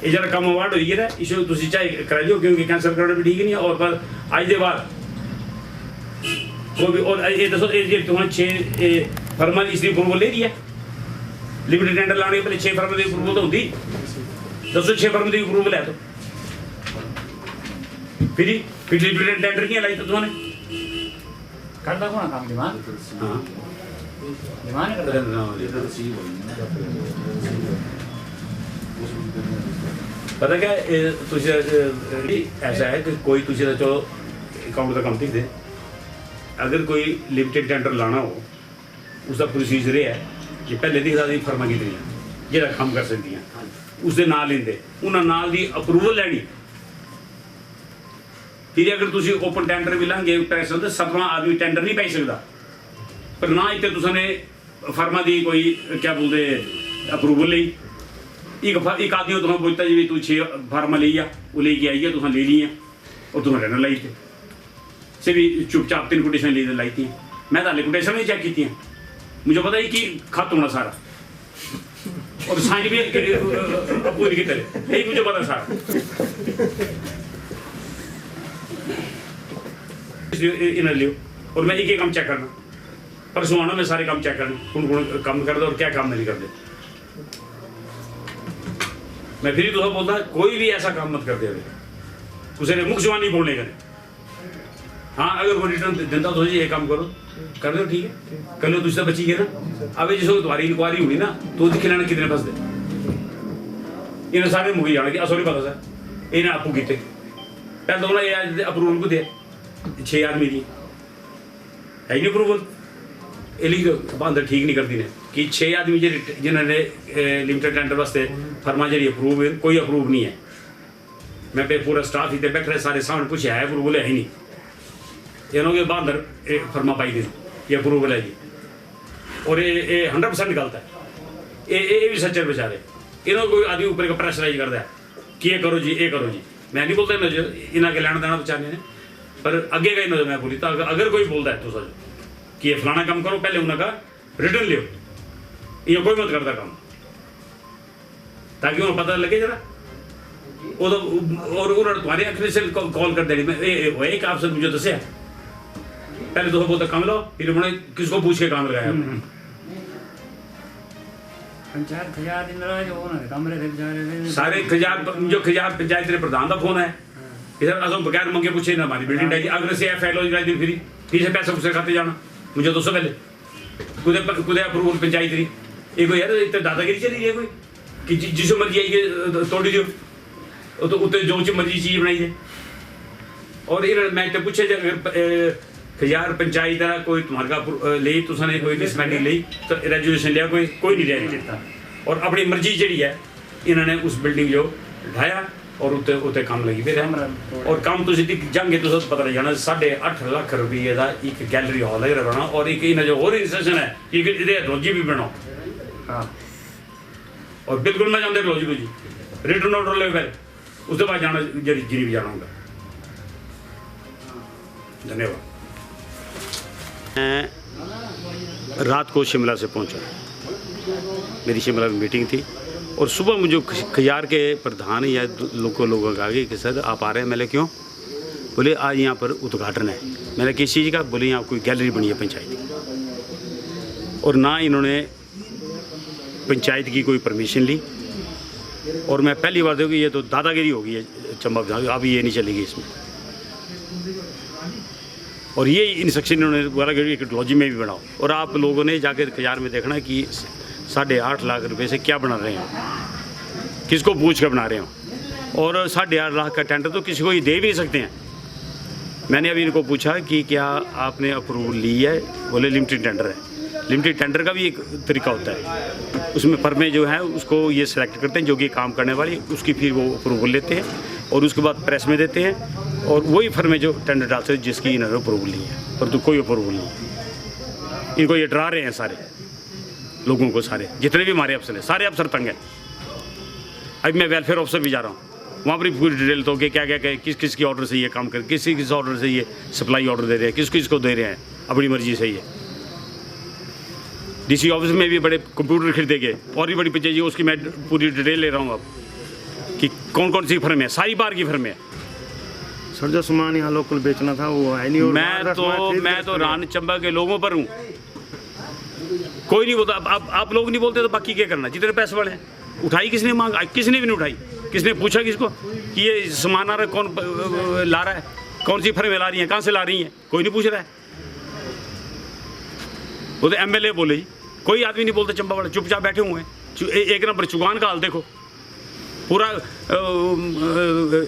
ये जरा कम अवार्ड हो गया इसे तुम चाहे करा लियो क्योंकि कैंसर करना भी ठीक नहीं है और पर आज के बाद वो भी और ये दसो ये तुम्हारे 6 फरवरी इसलिए अप्रूवल ले रही है लिमिटेड टेंडर लाने पहले 6 फरवरी अप्रूवल तो होती दसो 6 फरवरी अप्रूवल है तो फिर लिमिटेड टेंडर की लाई तो तुम्हारे करता कौन काम दिमाग हाँ दिमाग नहीं करता पता क्या तुझे ऐसा है कि कोई तुझे तो चलो अकाउंट का कंपनी दे अगर कोई लिमिटेड टेंडर लाना हो उसका प्रोसीजर ये है कि पहले दी सारी फर्मा की ਜਿਹੜਾ ਕੰਮ ਕਰ ਸਕਦੀਆਂ ਉਸਦੇ ਨਾਂ ਲੈਂਦੇ ਉਹਨਾਂ ਨਾਲ ਦੀ ਅਪਰੂਵਲ ਲੈਣੀ ਫਿਰ ਅਗਰ ਤੁਸੀਂ ਓਪਨ ਟੈਂਡਰ ਵੀ ਲਾਂਗੇ ਪੈਸੇ ਤਾਂ 7ਵਾਂ ਆਦਮੀ ਟੈਂਡਰ ਨਹੀਂ ਪੈ ਸਕਦਾ ਪਰ ਨਾ ਇੱਥੇ ਤੁਸੀਂ ਨੇ ਫਰਮਾ ਦੀ ਕੋਈ ਕੀ ਬੋਲਦੇ ਅਪਰੂਵਲ ਲਈ एक आदमी तुम्हें बोलता जी तू 6 फार्मा ले आ वो लेके आई है तुम ले ली है और तुम्हें रहना लाई थे से भी चुपचाप 3 कोटेशन ले लाई थी मैं तो कोटेशन नहीं चेक की मुझे पता ही कि खत्म होना सारा और साइन भी पूरी की तरह यही मुझे पता सारा इन्हें लियो और मैं एक काम चेक करना परसों आना मैं सारे काम चेक करना कौन कौन काम कर दो और क्या काम नहीं करते मैं फिर तो बोलता कोई भी ऐसा काम मत कर दे उसे मुख जवान नहीं बोलने का हाँ अगर वो रिटर्न देता तो ये काम करो कर दो ठीक है कर लो तुझसे बची है ना अब जिसको तुम्हारी इंक्वायरी हुई ना तो खिलाना कितने बस दे इन्हें सारे मुझे जाना कि सॉरी पता सर इन्हें आपको किते पहले तो ये अप्रूवल को दे 6 आदमी की है नहीं अप्रूवल ये लिख दो बंद ठीक नहीं करती ने कि 6 आदमी जिन्होंने लिमिटेड टेंडर वास्ते फर्मा जी अप्रूव है कोई अप्रूव नहीं है मैं पे पूरा स्टाफ इतने बैठ रहे सारे सामने पूछे है अप्रूवल है ही नहीं इन्होंने बहादुर फर्मा पाई दी ये अप्रूवल है जी और ये 100% गलत है ये भी सच्चे बेचारे इन्होंने कोई आदमी ऊपर का प्रेशराइज करता है कि ये करो जी मैं नहीं बोलता इन्होंने इन्होंने के लेना देना बेचारे ने पर अगे का इन्होंने मैं बोली तो अगर कोई बोलता है तो सच कि ये फलाना काम करो पहले उन्होंने कहा रिटर्न लियो ये कोई मत करता काम ताकि उन्हें पता लगे जरा और उन्होंने तुम्हारी अखिल से कॉल कर देनी मैं एक आपसे मुझे दसिया पहले तो बोलता काम लो फिर उन्होंने किसको पूछ के काम लगाया पंचायत खजार दिन रहा जो ना कमरे थे बेचारे सारे खजार जो खजार पंचायत के प्रधान का फोन है इधर असम बगैर मंगे पूछे ना हमारी बिल्डिंग डाली अगर से एफ एल दिन फिर से पैसे उसे खाते जाना मुझे 200 पहले कुदे अप्रूवल पंचायत रही ये कोई यार इतने दादागिरी चली है कोई कि जिसको मर्जी आई के तोड़ी दो तो उत्ते जो मर्जी चीज़ बनाई दे और इन्होंने मैं तो पूछे खजार पंचायत है कोई तुम्हारा ले तुसाने कोई डिसमेंडिंग ली तो रेजुलेशन लिया कोई नहीं लिया देता और अपनी मर्जी जी है इन्होंने उस बिल्डिंग जो ढाया और उत्ते काम लगी फिर और काम तुम जाएंगे तो पता नहीं जाना 8.5 लाख रुपये का एक गैलरी हॉल है बना और एक इन्हें जो और इंस्ट्रक्शन है कि रोजी भी बनाओ हाँ और बिल्कुल मैं जानते रोजी रोजी रिटर्न ऑर्डर ले पहले उसके बाद जाना जी भी जाना होगा धन्यवाद मैं रात को शिमला से पहुंचा मेरी शिमला में मीटिंग थी और सुबह मुझे खजार के प्रधान या लोगों का आगे कि सर आप आ रहे हैं मैंने क्यों बोले आज यहाँ पर उद्घाटन है मैंने किस चीज़ का बोले यहाँ कोई गैलरी बनी है पंचायत की और ना इन्होंने पंचायत की कोई परमिशन ली और मैं पहली बार देखूँ ये तो दादागिरी होगी है चंबा विधान अब ये नहीं चलेगी इसमें और ये इंस्ट्रक्शन इन्होंने बोला कि एक लॉजी में भी बनाओ और आप लोगों ने जाकर खजार में देखना कि 8.5 लाख रुपए से क्या बना रहे हैं किसको पूछ कर बना रहे हो और 8.5 लाख का टेंडर तो किसी को ये दे भी नहीं सकते हैं मैंने अभी इनको पूछा कि क्या आपने अप्रूवल ली है बोले लिमिटेड टेंडर है लिमिटेड टेंडर का भी एक तरीका होता है उसमें फर्में जो है उसको ये सिलेक्ट करते हैं जो कि काम करने वाली उसकी फिर वो अप्रूवल लेते हैं और उसके बाद प्रेस में देते हैं और वही फर्में जो टेंडर डालते हैं जिसकी इन्होंने अप्रूवल ली है पर तो कोई अप्रूवल नहीं इनको ये डरा रहे हैं सारे लोगों को सारे जितने भी हमारे अफसर हैं सारे अफसर तंग हैं अभी मैं वेलफेयर ऑफिसर भी जा रहा हूँ वहाँ पर पूरी डिटेल तो क्या किस किस की ऑर्डर से ये काम कर किस ऑर्डर से ये सप्लाई ऑर्डर दे रहे हैं किस को दे रहे हैं अपनी मर्जी से ये डीसी ऑफिस में भी बड़े कंप्यूटर खरीदे गए और भी बड़ी पिक्चर उसकी मैं पूरी डिटेल ले रहा हूँ अब कि कौन कौन सी फर्म है सारी बार की फर्म है सर जो सामान यहाँ लोकल बेचना था वो है नहीं और मैं तो रान चंबा के लोगों पर हूँ कोई नहीं बोलता आप लोग नहीं बोलते तो बाकी क्या करना जितने पैसे वाले हैं उठाई किसने मांग किसने भी नहीं उठाई किसने पूछा किसको कि ये सामान आ रहा है कौन ला रहा है कौन सी फर्में ला रही हैं कहाँ से ला रही हैं कोई नहीं पूछ रहा है वो तो MLA बोले जी, कोई आदमी नहीं बोलता चंबा वाले, चुपचाप बैठे हुए हैं। एक नंबर चुगान का हाल देखो, पूरा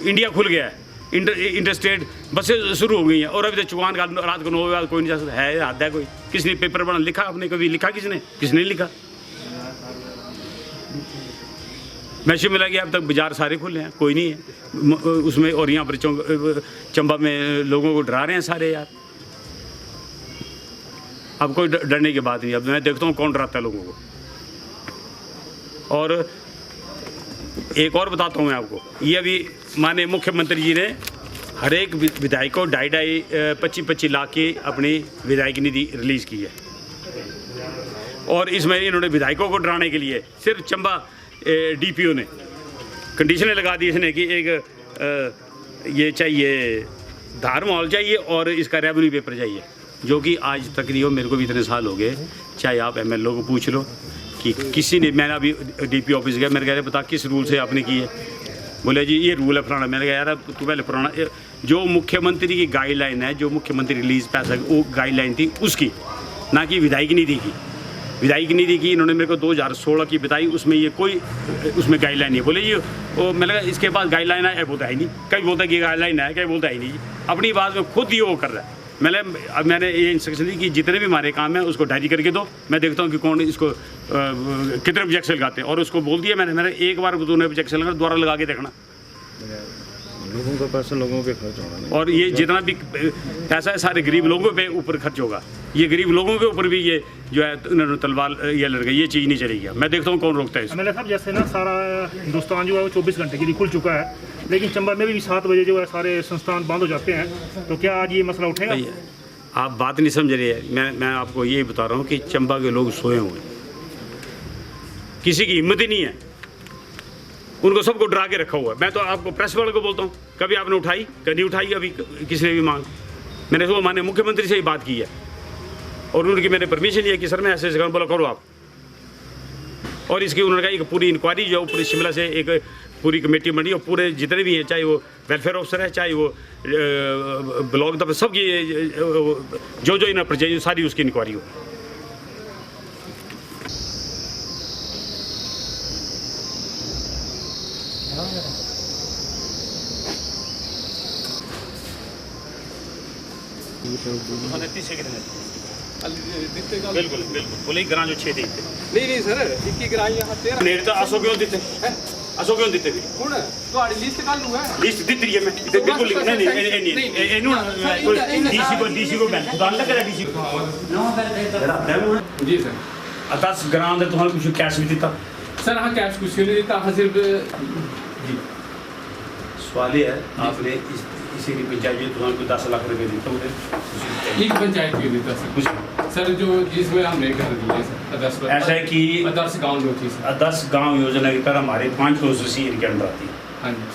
इंडिया खुल गया है, इंटरस्टेट बसें शुरू हो गई हैं और अभी तो चुगान का रात को 9 बजे बाद कोई नहीं जा सकता है। हद है कोई, किसने पेपर बना लिखा? आपने कभी लिखा? किसने लिखा? मैशे मिला गया, अब तक बाजार सारे खुले हैं, कोई नहीं है उसमें। और यहाँ पर चंबा में लोगों को डरा रहे हैं सारे यार। अब कोई डरने की बात नहीं, अब मैं देखता हूँ कौन डराता है लोगों को। और एक और बताता हूँ मैं आपको, ये अभी माननीय मुख्यमंत्री जी ने हर एक विधायक को 2.5-25 लाख की अपनी विधायक निधि रिलीज़ की है। और इसमें इन्होंने विधायकों को डराने के लिए सिर्फ चंबा DPO ने कंडीशनें लगा दी इसने कि एक ये चाहिए, धार माहौल चाहिए और इसका रेवेन्यू पेपर चाहिए, जो कि आज तक नहीं हो। मेरे को भी इतने साल हो गए, चाहे आप MLA को पूछ लो कि किसी ने, मैंने अभी DP ऑफिस गया, मैंने कह रहे बता किस रूल से आपने की है? बोले जी ये रूल है फलाना। मैंने कहा यार तू पहले पुराना, जो मुख्यमंत्री की गाइडलाइन है, जो मुख्यमंत्री रिलीज पैसा वो गाइडलाइन थी उसकी, ना कि विधायक निधि की। विधायक निधि की इन्होंने मेरे को 2016 की बताई, उसमें ये कोई उसमें गाइडलाइन नहीं है। बोले ये वो, मैंने कहा इसके पास गाइडलाइन है, बोलता है नहीं, कहीं बोलता है कि गाइडलाइन है, कहीं बोलता है नहीं। अपनी बात में खुद ही वो कर रहा है। मैंने ये इंस्ट्रक्शन दी कि जितने भी हमारे काम हैं उसको डायरी करके दो, मैं देखता हूँ कि कौन इसको कितने ऑब्जेक्शन लगाते हैं। और उसको बोल दिया मैंने एक बार तूने ऑब्जेक्शन लगा, दोबारा लगा के देखना। लोगों का पैसा लोगों पे खर्च होगा नहीं। और ये जितना भी पैसा है सारे गरीब लोगों पे ऊपर खर्च होगा। ये गरीब लोगों के ऊपर भी ये जो है इन्होंने तलवार ये लड़ गई, ये चीज़ नहीं चलेगी। मैं देखता हूँ कौन रोकता है इसको। MLA साहब जैसे ना सारा हिंदुस्तान जो है वो 24 घंटे के लिए खुल चुका है, लेकिन चंबा में भी 7 बजे जो है सारे संस्थान बंद हो जाते हैं, तो क्या आज ये मसला उठेगा? आप बात नहीं समझ रहे हैं। मैं आपको यही बता रहा हूँ कि चंबा के लोग सोए हुए हैं, किसी की हिम्मत ही नहीं है, उनको सबको डरा के रखा हुआ है। मैं तो आपको प्रेस वाले को बोलता हूँ, कभी आपने उठाई? कभी उठाई अभी किसी ने भी मांग? मैंने तो माननीय मुख्यमंत्री से ही बात की है और उनकी मैंने परमिशन लिया कि सर मैं ऐसे करूँ, बोला करो आप। और इसकी उन्होंने कहा एक पूरी इंक्वायरी जो पूरी शिमला से एक पूरी कमेटी बनी और पूरे जितने भी हैं, चाहे वो वेलफेयर ऑफिसर है, चाहे वो ब्लॉक दफ्तर, सब ये जो इन्हें चाहिए सारी उसकी इंक्वायरी हो। बिल्कुल बिल्कुल बोले ग्रां जो 6 देते नहीं सर, इक्की ग्राई यहाँ 13 नेड़ तो असो क्यों देते असो क्यों देते भी ਹੁਣ ਤੁਹਾਡੀ ਲਿਸਟ ਕੱਲ ਨੂੰ ਹੈ। लिस्ट दी रही है मैं बिल्कुल नहीं डीसी को मैं खुदा लग रहा डीसी को जी सर। 10 ग्रां दे तुहां कुछ कैश भी दिता? सर हाँ कैश कुछ नहीं देता, हाँ सिर्फ जी। सवाल ये है आपने इसी की पंचायत तुहां को 10 लाख रुपए देता होते एक पंचायत की देता सर कुछ सर, जो जिसमें हमने कर दिए सर आदर्श, ऐसा है कि आदर्श गाँव जो थी सर, आदर्श गांव योजना की तरह हमारे 5 करोड़ के अंदर आती है। हाँ जी।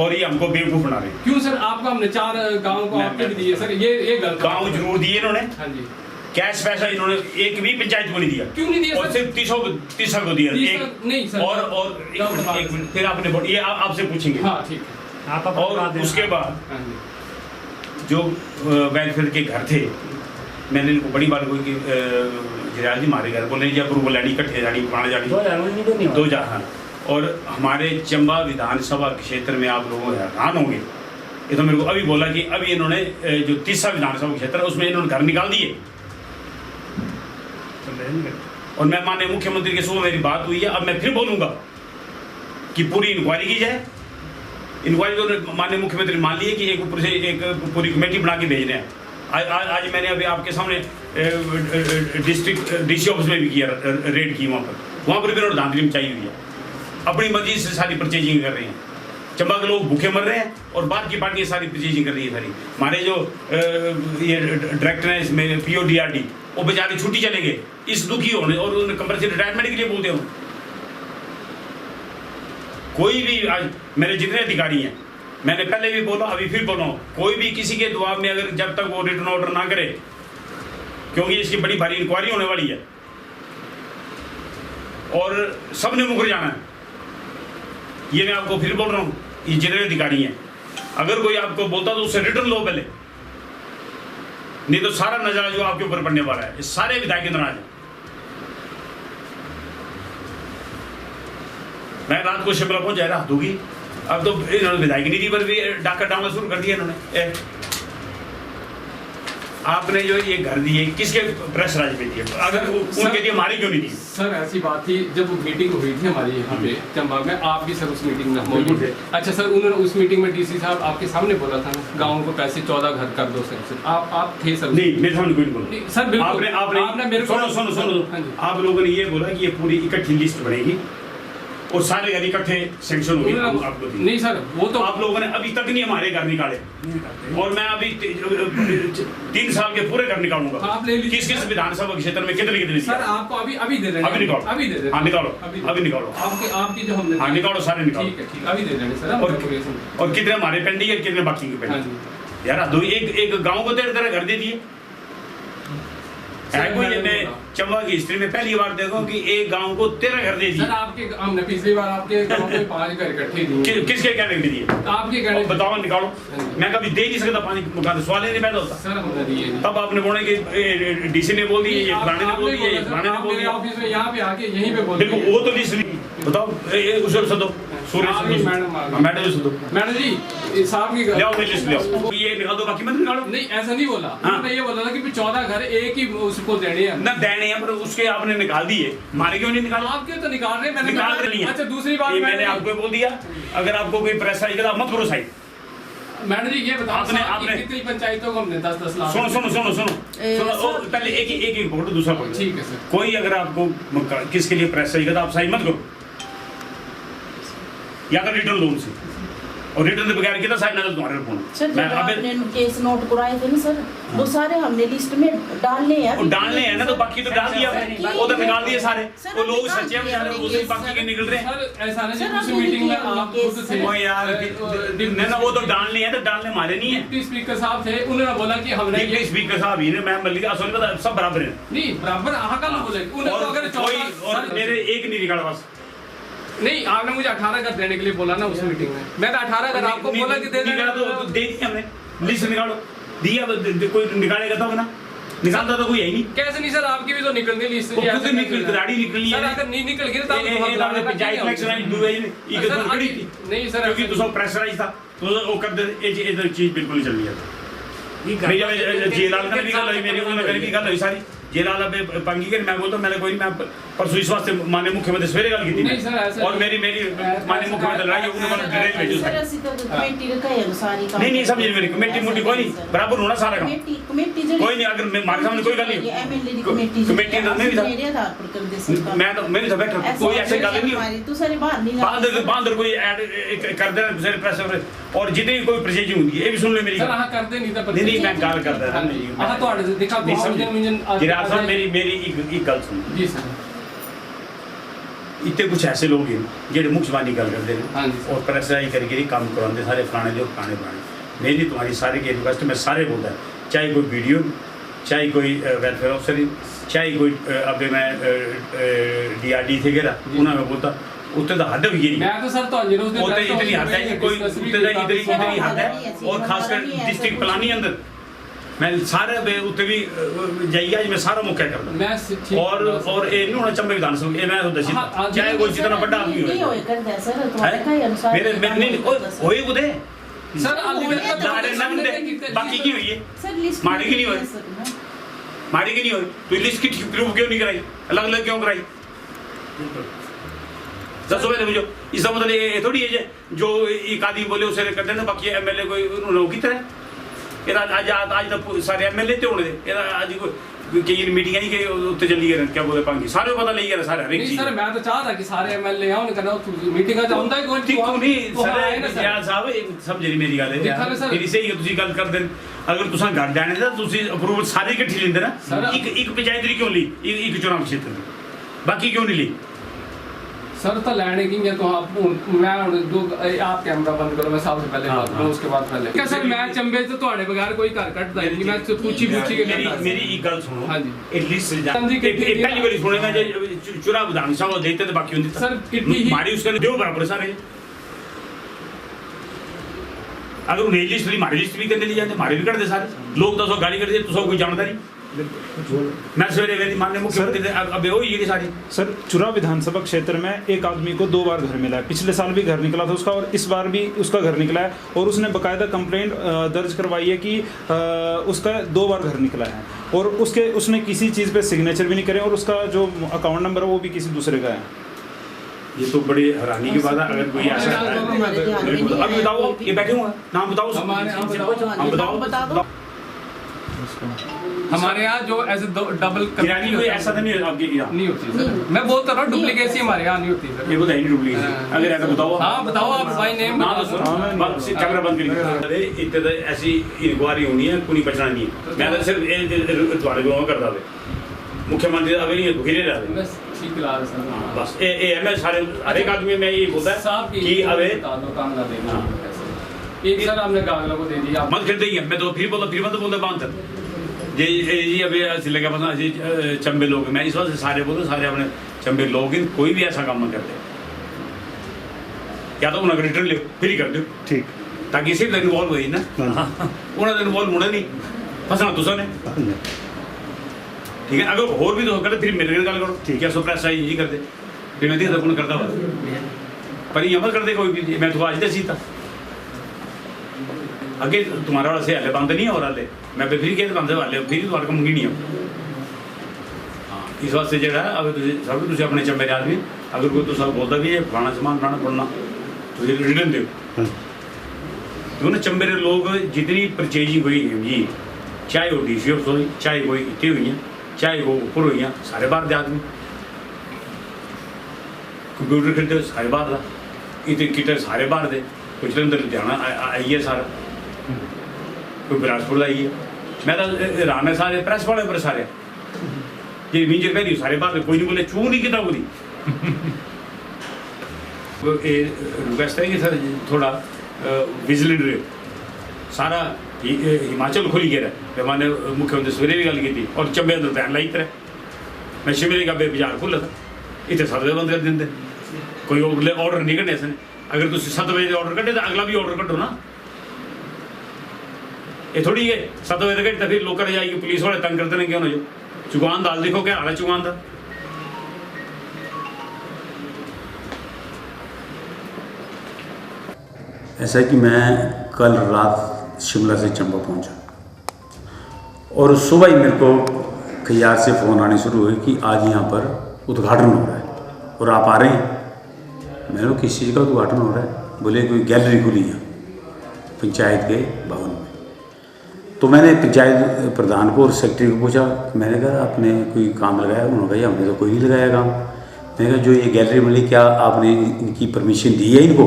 और ये हमको बेवकूफ़ बना रहे हैं। क्यों सर? आपको हमने 4 गाँव को आपके भी दिए सर, ये गलत। गाँव जरूर दिए इन्होंने, हाँ जी। कैश पैसा इन्होंने एक भी पंचायत को नहीं दिया। क्यों नहीं दिया? और सिर्फ 30 को दिया। नहीं सर। और एक मिनट फिर आपने ये आपसे पूछेंगे। हाँ ठीक है। और उसके बाद जो वेलफेयर के घर थे, मैंने इनको बड़ी बात कोई कि जिराज जी हमारे घर बोले जी अप्रूवल लेनी, इकट्ठे जानी, पुराने जानी 2000। हाँ। और हमारे चंबा विधानसभा क्षेत्र में आप लोग हैरान होंगे, ये तो मेरे को अभी बोला कि अभी इन्होंने जो 30 विधानसभा क्षेत्र है उसमें इन्होंने घर निकाल दिए। और मैं माननीय मुख्यमंत्री के सुबह मेरी बात हुई है, अब मैं फिर बोलूँगा कि पूरी इंक्वायरी की जाए। इंक्वायरी तो माननीय मुख्यमंत्री मान लिए कि एक ऊपर से एक पूरी कमेटी बना के भेज रहे हैं। आज मैंने अभी आपके सामने डिस्ट्रिक्ट DC ऑफिस में भी किया, रेड की वहाँ पर भी इन्होंने धांधली मचाई हुई है। अपनी मर्जी से सारी परचेजिंग कर रहे हैं। चंबा के लोग भूखे मर रहे हैं और बाहर की पार्टी सारी परचेजिंग कर रही है सारी। हमारे जो ये डायरेक्टर हैं इसमें PODRD, वो बेचारे छुट्टी चले गए इस दुखी होने, और उन्होंने कंपल्सरी रिटायरमेंट के लिए बोलते हो। कोई भी आज मेरे जितने अधिकारी हैं, मैंने पहले भी बोला अभी फिर बोला, कोई भी किसी के दबाव में अगर जब तक वो रिटर्न ऑर्डर ना करे, क्योंकि इसकी बड़ी भारी इंक्वायरी होने वाली है और सबने मुकर जाना है। ये मैं आपको फिर बोल रहा हूँ, ये जितने अधिकारी हैं, अगर कोई आपको बोलता तो उससे रिटर्न लो पहले। नहीं तो सारा नजारा जो आपके ऊपर पड़ने वाला है, ये सारे विधायक नाराज हैं। मैं रात को शिमला पहुंच जाए रात होगी, अब तो इन्होंने विधायक निधि पर भी डाका डालना शुरू कर दिया इन्होंने। आपने जो ये घर दिए किसके प्रेशराइज पे दिए, अगर उनके दिए हमारी क्यों नहीं दी? सर ऐसी बात थी, जब मीटिंग हुई थी हमारी यहाँ पे चंबा में, आप भी सर उस मीटिंग में मौजूद थे। अच्छा सर, उन्होंने उस मीटिंग में डीसी साहब आपके सामने बोला था गाँव को पैसे 14 घर कर दो सर, आप थे सर? नहीं, मेरे सामने कोई नहीं बोला सर। बिल्कुल आपने मेरे को सुनो, आप लोगों ने ये बोला कि ये पूरी इकट्ठी लिस्ट बनेगी और सारे घर इकट्ठे सैंक्शन होंगे आपको। नहीं सर, वो तो आप लोगों ने अभी तक नहीं हमारे घर निकाले, और मैं अभी 3 साल के पूरे घर निकालूंगा। आप ले लीजिए। किस किस विधानसभा क्षेत्र में कितने सर आपको अभी दे देंगे। अभी निकालो, अभी दे देंगे। हाँ निकालो, अभी निकालो। आपकी जो हमने, हाँ निकालो, सारे निकालो। ठीक है, अभी दे देंगे सर। और कितने हमारे पेंडिंग है, कितने बाकी के पेंडिंग? यार दो एक गांव को 13 घर दे दिए है कोई? मैं चंबा की हिस्ट्री में पहली बार देखो कि एक गांव को 13 घर दे दिए। सर आपके, हमने पिछली बार आपके गांव में 5 घर इकट्ठे दिए। किसके कहने में दिए? आपके कहने। बताओ, निकालो। मैं कभी दे नहीं सकता पानी, सवाल ही नहीं पैदा होता। सर हमने दिए। तब आपने बोला कि डीसी ने बोल दिया, ये फलाने ने बोल दिया, ये फलाने ने बोल दिया। ऑफिस में यहाँ पे आके यहीं पे बोल देखो वो तो लिस्ट नहीं। बताओ उसे सदो, मैडम सदो, मैडम जी साहब की ले आओ लिस्ट, ले आओ। ये निकाल दो, बाकी मत निकालो। नहीं ऐसा नहीं बोला, उन्होंने ये बोला था कि 14 घर एक ही उसको देने हैं। ना देने हैं, पर उसके आपने निकाल दिए, हमारे क्यों नहीं निकाले? आपके तो निकाल रहे, मैंने निकाल रहे नहीं है। अच्छा दूसरी बात मैंने आपको बोल दिया, अगर आपको कोई प्रेस आएगा आप मत करो साइड। मैडम जी ये बताओ, आपने कितनी पंचायतों को हमने 10-10 लाख। सुनो, पहले एक पकड़ो, दूसरा पकड़ो। ठीक है सर। कोई अगर आपको किसके लिए प्रेस आएगा तो आप साइड मत करो, या तो रिटर्न दो उनसे, और रिटर्न के बगैर कितना साइड ना तुम्हारे फोन। सर जब आपने केस नोट कराए थे ना सर, वो सारे हमने लिस्ट में डालने हैं। डालने हैं ना, तो बाकी तो डाल दिया, वो तो निकाल दिए सारे। वो लोग सच्चे हैं, उसी बाकी के निकल रहे हैं। सर ऐसा नहीं, उस मीटिंग में आप खुद थे। वो यार नहीं ना, वो तो डालने हैं, तो डालने हमारे नहीं है। डिप्टी स्पीकर साहब थे, उन्होंने बोला कि हमने डिप्टी स्पीकर साहब ही ने, मैं मल्लिक असल में सब बराबर है। नहीं बराबर आका लोग बोले, उन्होंने अगर और मेरे एक नहीं निकाला बस। नहीं आपने मुझे 18 घर देने के लिए बोला ना उस मीटिंग में, मैं तो 18 घर आपको बोला कि दे देना, तो दे दिया हमने, लिस्ट निकालो दिया, कोई निकालेगा तब ना, निकालता तो कोई है ही नहीं। कैसे नहीं सर, आपकी भी तो निकल गई लिस्ट। खुद गाड़ी निकली है, अगर नहीं निकल गई तो पंचायत इलेक्शन आई दुबई नहीं सर, क्योंकि दूसरा प्रेशराइज था तो वो कर दे, ये चीज बिल्कुल नहीं चल रही है। जेलाल का भी गल हुई, मेरी उन्होंने भी गल हुई सारी जेलाल पंगी के, मैं बोलता मैंने कोई नहीं, मैं परसों इस वास्ते माननीय मुख्यमंत्री सवेरे गल की थी, और मेरी माननीय मुख्यमंत्री लड़ाई उन्होंने ड्रेन भेजो नहीं समझ मेरी कमेटी मोटी कोई नहीं, बराबर होना सारा काम कोई नहीं। अगर हमारे सामने कोई गल नहीं, कमेटी मैं भी था बैठा, कोई ऐसे गल नहीं बांधर कोई ऐड कर देना प्रेस, और जितनी कोई प्रोसीजर होती है ये भी सुन लो मेरी। नहीं मैं गल करता मेरी एक गल सुन जी सर। इतने कुछ ऐसे लोग हैं जो मुख्य जबानी गल करते हैं और प्रेसराइज करके काम करवाते सारे फलाने जो फलाने फलाने। मेरी तुम्हारी सारी की रिक्वेस्ट मैं सारे बोलता है, चाहे कोई वीडियो, चाहे कोई वेलफेयर ऑफिसर, चाहे कोई अभी मैं DRD थे गेरा उन्होंने बोलता उत्ते तो हद हुई मैं तो सर तो इतनी हद है, कोई इतनी हद है, और खासकर डिस्ट्रिक्ट प्लानिंग अंदर मैं सारे उत्ते भी जाइए, मैं सारा मौका करता और ये नहीं होना चंबा विधानसभा ये मैं दसी चाहे कोई जितना बड़ा आदमी हो मेरे नहीं होए बुदे सर बाकी की हुई है माड़ी की नहीं हुई, माड़ी की नहीं हुई तो लिस्ट की प्रूफ क्यों नहीं कराई, अलग अलग क्यों कराई? दसो मेरे मुझे इसका मतलब ये थोड़ी है जो एक आदमी बोले उसे कर देना, बाकी MLA कोई उन्होंने कितना है आज तो सारे MLA थे होने आज कई मीटिंग नहीं उत्ते चली गए क्या बोले पांगी सारे पता नहीं गया सारे हर एक चीज। सर मैं तो चाहता कि सारे MLA आओ करना मीटिंग का ਹੁੰਦਾ ही कोई नहीं यार साहब सब जरी मेरी गल है मेरी सही है ਤੁਸੀਂ ਗੱਲ ਕਰਦੇ अगर तुसा घर जाने दा ਤੁਸੀਂ अप्रूवल सारे इकट्ठी लेंदे ना एक पंचायत क्यों ली एक चुनाव क्षेत्र बाकी क्यों नहीं ली? सर तो लैंड की तो आप मैं आप कैमरा बंद करो, मैं सबसे पहले बात करूं उसके बाद पहले क्या सर मैं चंबे से ਤੁਹਾਡੇ बगैर कोई घर कटदा नहीं, मैं पूछी के मेरी एक गल सुनो। हां जी एटलीस्ट जी पहली बार सुनेगा जो चुनाव विधानसभा देते तो बाकी होती सर कितनी मारी उसका दो बराबर सारे अगर उन्हें लिस्ट ली हमारी लिस्ट भी करने ली जाते, हमारे भी कर दे सारे लोग, तो गाली कर दिए तो सब कोई जानकारी। मैं सवेरे गई माननीय मुख्यमंत्री से, अब हो ये सारी। सर, चुरा विधानसभा क्षेत्र में एक आदमी को 2 बार घर मिला है, पिछले साल भी घर निकला था उसका और इस बार भी उसका घर निकला है, और उसने बकायदा कंप्लेंट दर्ज करवाई है कि उसका 2 बार घर निकला है, और उसने किसी चीज़ पे सिग्नेचर भी नहीं करे, और उसका जो अकाउंट नंबर है वो भी किसी दूसरे का है। ये तो बड़ी हैरानी की बात है। अगर कोई ऐसा है अभी बताओ, ये बैठे हुए नाम बताओ, बताओ। हमारे यहाँ जो ऐसे डबल किरानी कोई ऐसा तो नहीं है आपके यहाँ? नहीं होती सर, मैं बोलता रहा हूँ डुप्लीकेसी हमारे यहाँ नहीं होती सर। ये बताइए डुप्लीकेसी, अगर ऐसा बताओ। हाँ बताओ आप भाई नेम कैमरा बंद करिए। इतने ऐसी इंक्वायरी होनी है, कोई बचना नहीं है। मैं तो सिर्फ तुम्हारे को करता था, मुख्यमंत्री अभी नहीं दुखी रहा ठीक ला सर। बस ये सारे हर एक आदमी में ये बोलता है कि अबे एक सर हमने गागला को दे दिया, मत कर देंगे। मैं तो फिर मत बोलता बांध जी अभी ऐसे लगे पता ऐसे चंबे लोग, मैं इस वजह से सारे बोलते, सारे अपने चंबे लोग कोई भी ऐसा काम मत करते, या तो उन्हें रिटर्न ले फिर ही कर दो, ठीक, ताकि इसी तरह इन्वॉल्व हुई ना, उन्हें इन्वॉल्व होना नहीं, फंसना तुसा ने, ठीक है। अगर और भी तो करते फिर मेरे गल करो, ठीक है, सुप्रेस आई जी करते, फिर मैं देखता कौन करता हुआ, पर ये मत करते कोई भी। मैं तो आज दे सीता अगे तुम्हारा वाला से हले बंद नहीं हो रहा ले, मैं फिर कहते बंद वाले फिर तुम्हारे को मंगी नहीं हो। हाँ, इस वास्ते जो है अगर सब तुम अपने चंबे आदमी अगर कोई तो सब बोलता भी है फलाना सामान फलाना फलाना तो रिटर्न दो, तो ना चंबे लोग जितनी परचेजिंग हुई है जी, चाहे वो डी सी ऑफ हुई, चाहे कोई इतनी हुई है, चाहे वो ऊपर हुई हैं, सारे बाहर दे आदमी कंप्यूटर खरीदे सारे बाहर था, इतने किटर सारे बाहर दे, कुछ जलंधर लुधियाना आई है सारा, कोई बिलासपुर आई है। मैं तो राने सारे प्रेस वाले पर सारे ये मींजर पहली सारे बाहर, कोई नहीं बोले चू नहीं किता बोली। रिक्वेस्ट है कि सर थोड़ा विजिलेंट रहे, सारा हिमाचल खुली गया है, मैंने मुख्यमंत्री सवेरे भी गल की थी, और चंबे अंदर बैन लाई तरह मैं शिमले का बाजार खुला था, इतने 7 बजे बंद कर देंगे, कोई ऑर्डर नहीं करने ऐसे। अगर तुम 7 बजे ऑर्डर कटे तो अगला भी ऑर्डर कटो ना, ये थोड़ी है 7 बजे तक तो फिर लोग जाएगी पुलिस वाले तंग करते हैं, क्यों ना जो चुगान दाल देखो क्या हाल है चुगान का। ऐसा है कि मैं कल रात शिमला से चंबा पहुंचा, और सुबह ही मेरे को खैयार से फ़ोन आने शुरू हुए कि आज यहाँ पर उद्घाटन हो रहा है और आप आ रहे हैं। मैंने कहा किस चीज़ का उद्घाटन हो रहा है? बोले कोई गैलरी खुली है पंचायत के भवन में। तो मैंने पंचायत प्रधान को और सेक्रेटरी को पूछा, मैंने कहा आपने कोई काम लगाया? उन्होंने कहा हमने तो कोई नहीं लगाया काम। मैंने कहा जो ये गैलरी बनी क्या आपने इनकी परमिशन दी है इनको?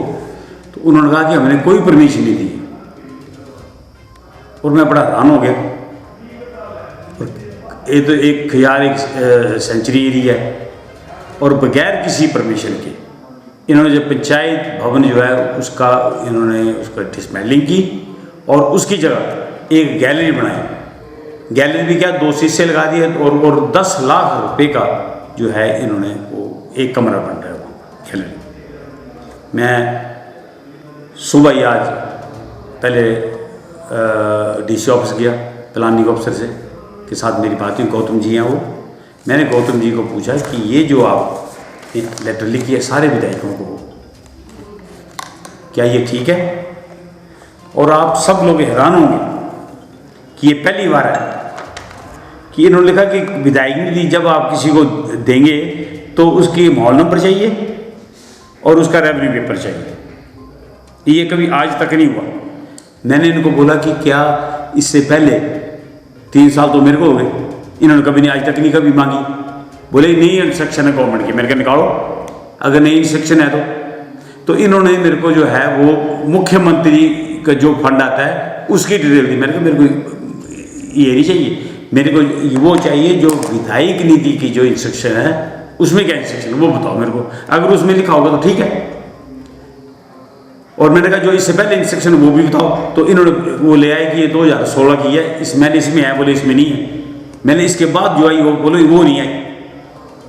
तो उन्होंने कहा कि हमने कोई परमिशन नहीं दी। और मैं बड़ा हैरान हो गया। ये तो एक खैयार एक सेंचुरी एरिया है और बगैर किसी परमिशन के इन्होंने जो पंचायत भवन जो है उसका इन्होंने उसका डिसमेंटलिंग की और उसकी जगह एक गैलरी बनाई। गैलरी भी क्या 2 शीशे लगा दिए और 10 लाख रुपए का जो है इन्होंने वो एक कमरा बन रहा है वो गैलरी। मैं सुबह ही आज पहले डीसी ऑफिस गया प्लानिंग ऑफिसर से के साथ मेरी बात हुई, गौतम जी हैं वो। मैंने गौतम जी को पूछा कि ये जो आप लेटर लिखी है सारे विधायकों को, क्या ये ठीक है? और आप सब लोग हैरान होंगे कि ये पहली बार है कि इन्होंने लिखा कि विधायक निधि जब आप किसी को देंगे तो उसकी माहौल नंबर चाहिए और उसका रेवेन्यू पेपर चाहिए। ये कभी आज तक नहीं हुआ। मैंने इनको बोला कि क्या इससे पहले 3 साल तो मेरे को हो गए, इन्होंने कभी नहीं आज तक नहीं कभी मांगी। बोले नहीं इंस्ट्रक्शन है गवर्नमेंट की। मैंने कहा निकालो, अगर नहीं इंस्ट्रक्शन है तो इन्होंने मेरे को जो है वो मुख्यमंत्री का जो फंड आता है उसकी डिटेल दी। मैंने कहा मेरे को ये नहीं चाहिए, मेरे को वो चाहिए जो विधायक निधि की जो इंस्ट्रक्शन है उसमें क्या इंस्ट्रक्शन है वो बताओ मेरे को। अगर उसमें लिखा होगा तो ठीक है। और मैंने कहा जो इससे पहले इंस्ट्रक्शन वो भी बताओ। तो इन्होंने वो ले आए कि ये 2016 की है, मैंने इसमें है, बोले इसमें नहीं है। मैंने इसके बाद जो आई वो बोले वो नहीं आई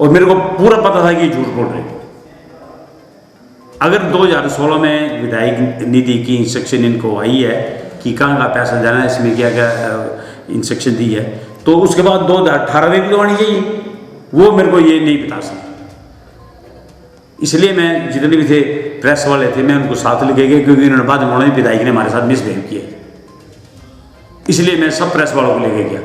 और मेरे को पूरा पता था कि ये झूठ बोल रहे। अगर 2016 में विधायक निधि की इंस्ट्रक्शन इनको आई है कि कहाँ पैसा जाना है, इसमें क्या क्या इंस्ट्रक्शन दी है, तो उसके बाद 2018 में भी तो आनी चाहिए, वो मेरे को ये नहीं बता सकता। इसलिए मैं जितने भी थे प्रेस वाले थे मैं उनको साथ लेके गए, क्योंकि उन्होंने बाद में विधायक ने हमारे साथ मिसबिहेव किया, इसलिए मैं सब प्रेस वालों को लेके गया।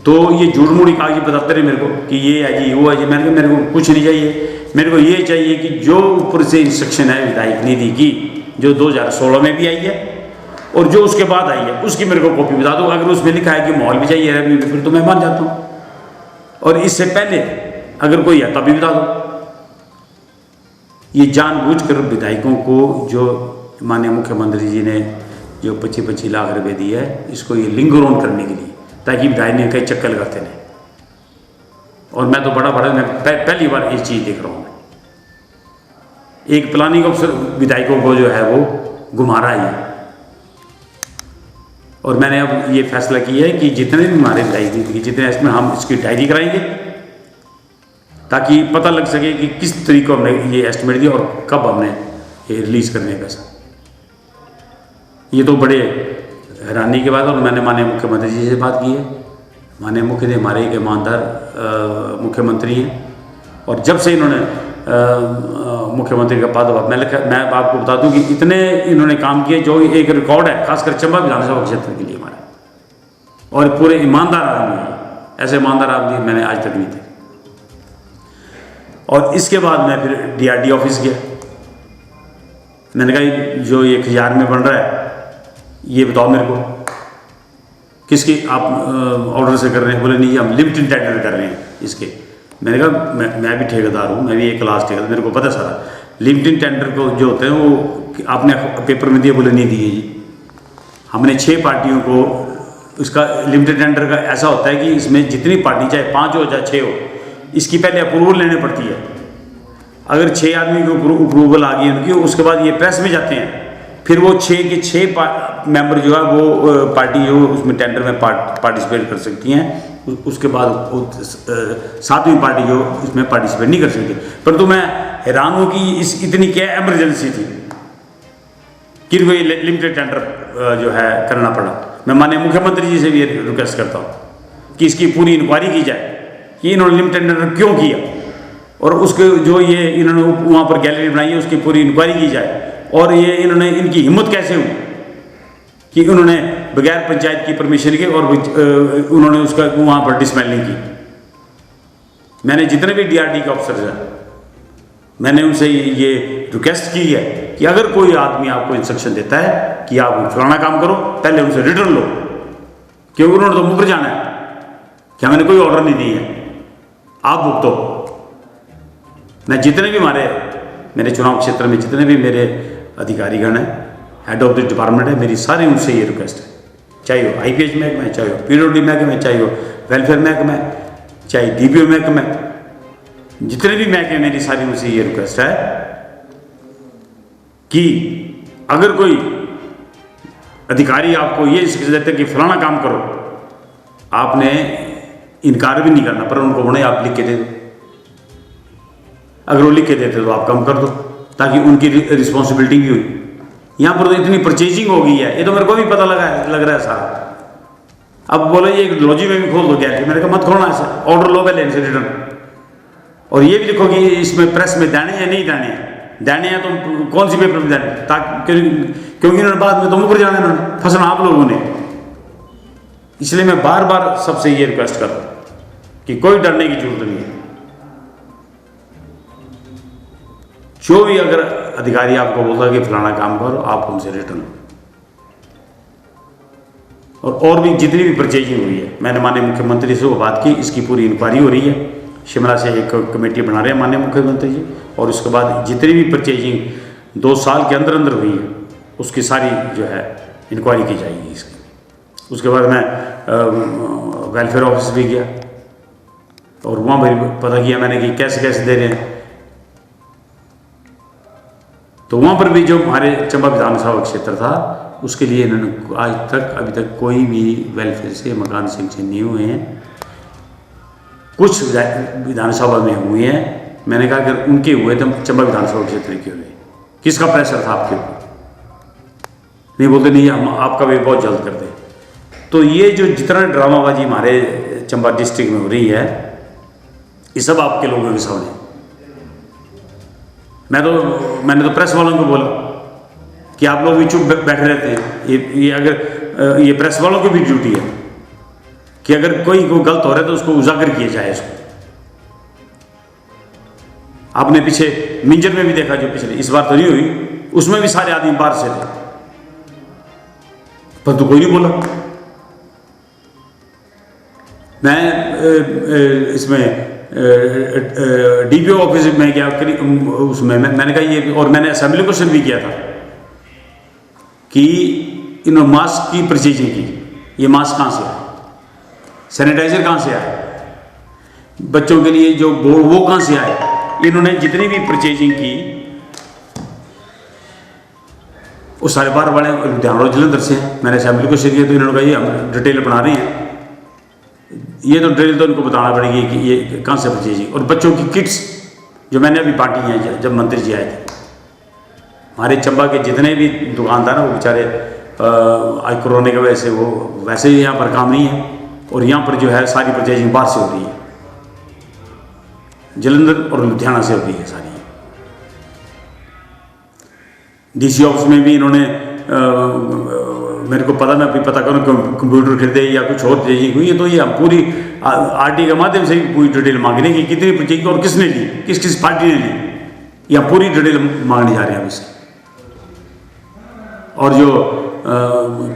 तो ये झूठ मूठी कागजी बताते रहे मेरे को कि ये है जी वो है जी। मैंने कहा मेरे को कुछ नहीं चाहिए, मेरे को ये चाहिए कि जो ऊपर से इंस्ट्रक्शन है विधायक निधि की, जो 2016 में भी आई है और जो उसके बाद आई है, उसकी मेरे को कॉपी बता दो। अगर उसमें लिखा है कि माहौल भी चाहिए फिर तो मैं मान जाता हूँ, और इससे पहले अगर कोई है तभी बता दो। ये जानबूझकर विधायकों को जो माननीय मुख्यमंत्री जी ने जो 25-25 लाख रुपए दिए है, इसको ये लिंगर ऑन करने के लिए, ताकि विधायक ने कई चक्कर लगाते नहीं। और मैं तो बड़ा मैं पहली बार ये चीज़ देख रहा हूँ। एक प्लानिंग अफसर विधायकों को जो है वो घुमा रहा है। और मैंने अब ये फैसला किया है कि जितने भी हमारे विधायक की जितने इसमें हम इसकी डायरी कराएंगे, ताकि पता लग सके कि किस तरीके को हमने ये एस्टिमेट दिया और कब हमने ये रिलीज़ करने का पैसा। ये तो बड़े हैरानी के बाद, और मैंने माननीय मुख्यमंत्री जी से बात की है। माननीय मुख्यमंत्री हमारे एक ईमानदार मुख्यमंत्री हैं, और जब से इन्होंने मुख्यमंत्री का पद मैं आपको बता दूं कि इतने इन्होंने काम किए, जो एक रिकॉर्ड है खासकर चंबा विधानसभा क्षेत्र के लिए हमारे, और पूरे ईमानदार आदमी हैं। ऐसे ईमानदार आदमी मैंने आज तक नहीं थे। और इसके बाद मैं फिर DRD ऑफिस गया। मैंने कहा जो ये खिजार में बन रहा है ये बताओ मेरे को, किसकी आप ऑर्डर से कर रहे हैं? बोले नहीं हम लिमिटेड टेंडर कर रहे हैं इसके। मैंने कहा मैं भी ठेकेदार हूँ, मैं भी एक क्लास ठेकेदार, मेरे को पता सारा। लिमिटेड टेंडर को जो होते हैं वो आपने पेपर में दिए? बोले नहीं दिए जी। हमने 6 पार्टियों को उसका लिमिटेड टेंडर का ऐसा होता है कि इसमें जितनी पार्टी चाहे 5 हो चाहे 6 हो, इसकी पहले अप्रूवल लेनी पड़ती है। अगर 6 आदमी की अप्रूवल आ गई उनकी, उसके बाद ये प्रेस में जाते हैं, फिर वो 6 के 6 मेंबर जो है वो पार्टी जो उसमें टेंडर में पार्टिसिपेट कर सकती हैं। उसके बाद 7वीं पार्टी जो इसमें पार्टिसिपेट नहीं कर सकती। परंतु मैं हैरान हूँ कि इस इतनी क्या इमरजेंसी थी कि कोई लिमिटेड टेंडर जो है करना पड़ा। मैं माननीय मुख्यमंत्री जी से भी रिक्वेस्ट करता हूँ कि इसकी पूरी इंक्वायरी की जाए कि इन्होंने लिमिटेड टेंडर क्यों किया, और उसके जो ये इन्होंने वहाँ पर गैलरी बनाई है उसकी पूरी इंक्वायरी की जाए। और ये इन्होंने इनकी हिम्मत कैसे हुई कि उन्होंने बगैर पंचायत की परमिशन के और उन्होंने उसका वहाँ पर डिसमेंटलिंग की। मैंने जितने भी DRD के ऑफिसर्स हैं मैंने उनसे ये रिक्वेस्ट की है कि अगर कोई आदमी आपको इंस्ट्रक्शन देता है कि आप फलाना काम करो, पहले उनसे रिटर्न लो, क्योंकि उन्होंने तो मुकर जाना है। क्या मैंने कोई ऑर्डर नहीं दी है, आप भुगतो। मैं जितने भी मेरे चुनाव क्षेत्र में जितने भी मेरे अधिकारीगण हैं, हेड ऑफ द डिपार्टमेंट है, मेरी सारी उनसे ये रिक्वेस्ट है, चाहे वो IPH महकमा है, चाहे वो PWD महकमा है, चाहे वो वेलफेयर महकमा है, चाहे DPO महकमा है, जितने भी महकमे मेरी सारी उनसे ये रिक्वेस्ट है कि अगर कोई अधिकारी आपको ये इंस्ट्रक्शन देते कि फलाना काम करो, आपने इनकार भी नहीं करना, पर उनको बोले आप लिख के दे दो। अगर वो लिख के देते तो आप कम कर दो, ताकि उनकी रिस्पॉन्सिबिलिटी भी हुई। यहाँ पर तो इतनी परचेजिंग हो गई है, ये तो मेरे को भी पता लग रहा है सारा। अब बोले ये लॉजी में भी खोल दो गैलरी, मैंने कहा मत खोलना ऐसा, ऑर्डर लो पहले इनसे रिटर्न, और ये भी लिखो कि इसमें प्रेस में देने या नहीं देने, देने हैं तो कौन सी पेपर में देने, ताकि क्योंकि इन्होंने बाद में तो मुकर जाना, इन्होंने फंसना आप लोगों ने। इसलिए मैं बार बार सबसे ये रिक्वेस्ट करता हूँ कि कोई डरने की जरूरत नहीं है। जो भी अगर अधिकारी आपको बोलता है कि फलाना काम करो, आप उनसे रिटर्न लो। और भी जितनी भी परचेजिंग हुई है, मैंने माननीय मुख्यमंत्री से वो बात की, इसकी पूरी इंक्वायरी हो रही है। शिमला से एक कमेटी बना रहे हैं माननीय मुख्यमंत्री जी, और उसके बाद जितनी भी परचेजिंग 2 साल के अंदर अंदर हुई है उसकी सारी जो है इंक्वायरी की जाएगी इसकी। उसके बाद मैं वेलफेयर ऑफिस भी गया और वहाँ भी पता किया मैंने कि कैसे कैसे दे रहे हैं। तो वहाँ पर भी जो हमारे चंबा विधानसभा क्षेत्र था उसके लिए इन्होंने आज तक अभी तक कोई भी वेलफेयर से मकान सेंक्शन नहीं हुए हैं। कुछ विधानसभा में हुए हैं मैंने कहा अगर उनके हुए तो चंबा विधानसभा क्षेत्र के हुए, किसका प्रेशर था आपके ऊपर? नहीं बोलते नहीं हम आपका वे बहुत जल्द कर दें। तो ये जो जितना ड्रामाबाजी हमारे चंबा डिस्ट्रिक्ट में हो रही है, ये सब आपके लोगों के सामने। मैंने तो प्रेस वालों को बोला कि आप लोग भी चुप बैठे रहते हैं। ये अगर ये प्रेस वालों की भी ड्यूटी है कि अगर कोई गलत हो रहा है तो उसको उजागर किया जाए। इसको आपने पीछे मिंजर में भी देखा, जो पिछले इस बार तो नहीं हुई, उसमें भी सारे आदमी बाहर से थे, पर तो कोई नहीं बोला। मैं इसमें डीपीओ ऑफिस में गया, उसमें मैंने कहा ये, और मैंने असेंबली क्वेश्चन भी किया था कि इन मास्क की परचेजिंग की, ये मास्क कहाँ से आए, सैनिटाइजर कहाँ से आए, बच्चों के लिए जो वो कहाँ से आए। इन्होंने जितनी भी परचेजिंग की वो सारे बाहर वाले लुधियाना और जलंधर से हैं। मैंने असेंबली क्वेश्चन किया तो इन्होंने कहा ये हम डिटेल बना रहे हैं। ये तो डिटेल तो इनको बताना पड़ेगी कि ये कहाँ से परचेजिंग। और बच्चों की किट्स जो मैंने अभी बांटी हैं जब मंत्री जी आए थे, हमारे चंबा के जितने भी दुकानदार हैं वो बेचारे आज कोरोना की वजह से वो वैसे ही यहाँ पर काम नहीं है, और यहाँ पर जो है सारी परचेजिंग बाहर से हो रही है, जलंधर और लुधियाना से हो रही है सारी। डीसी ऑफिस में भी इन्होंने मेरे को पता, मैं अभी पता करूँ कंप्यूटर खरीदे या कुछ और परचेजिंग हुई है, तो ये हम पूरी आरटी के माध्यम से पूरी डिटेल मांग रहे हैं कि कितनी परचेजिंग और किसने ली, किस किस पार्टी ने ली, या पूरी डिटेल मांगने जा रहे हैं हम इसकी। और जो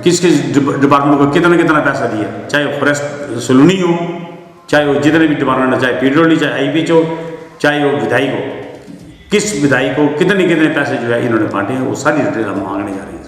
किस किस डिपार्टमेंट को कितना कितना पैसा दिया, चाहे वो फॉरेस्ट सलोनी हो, चाहे वो जितने भी डिपार्टमेंट हो, चाहे पीडब्ल्यूडी, चाहे आईपीएच हो, चाहे वो विधायक हो, किस विधायक को कितने कितने पैसे जो है इन्होंने बांटे हैं, वो सारी डिटेल हम मांगने जा रहे हैं।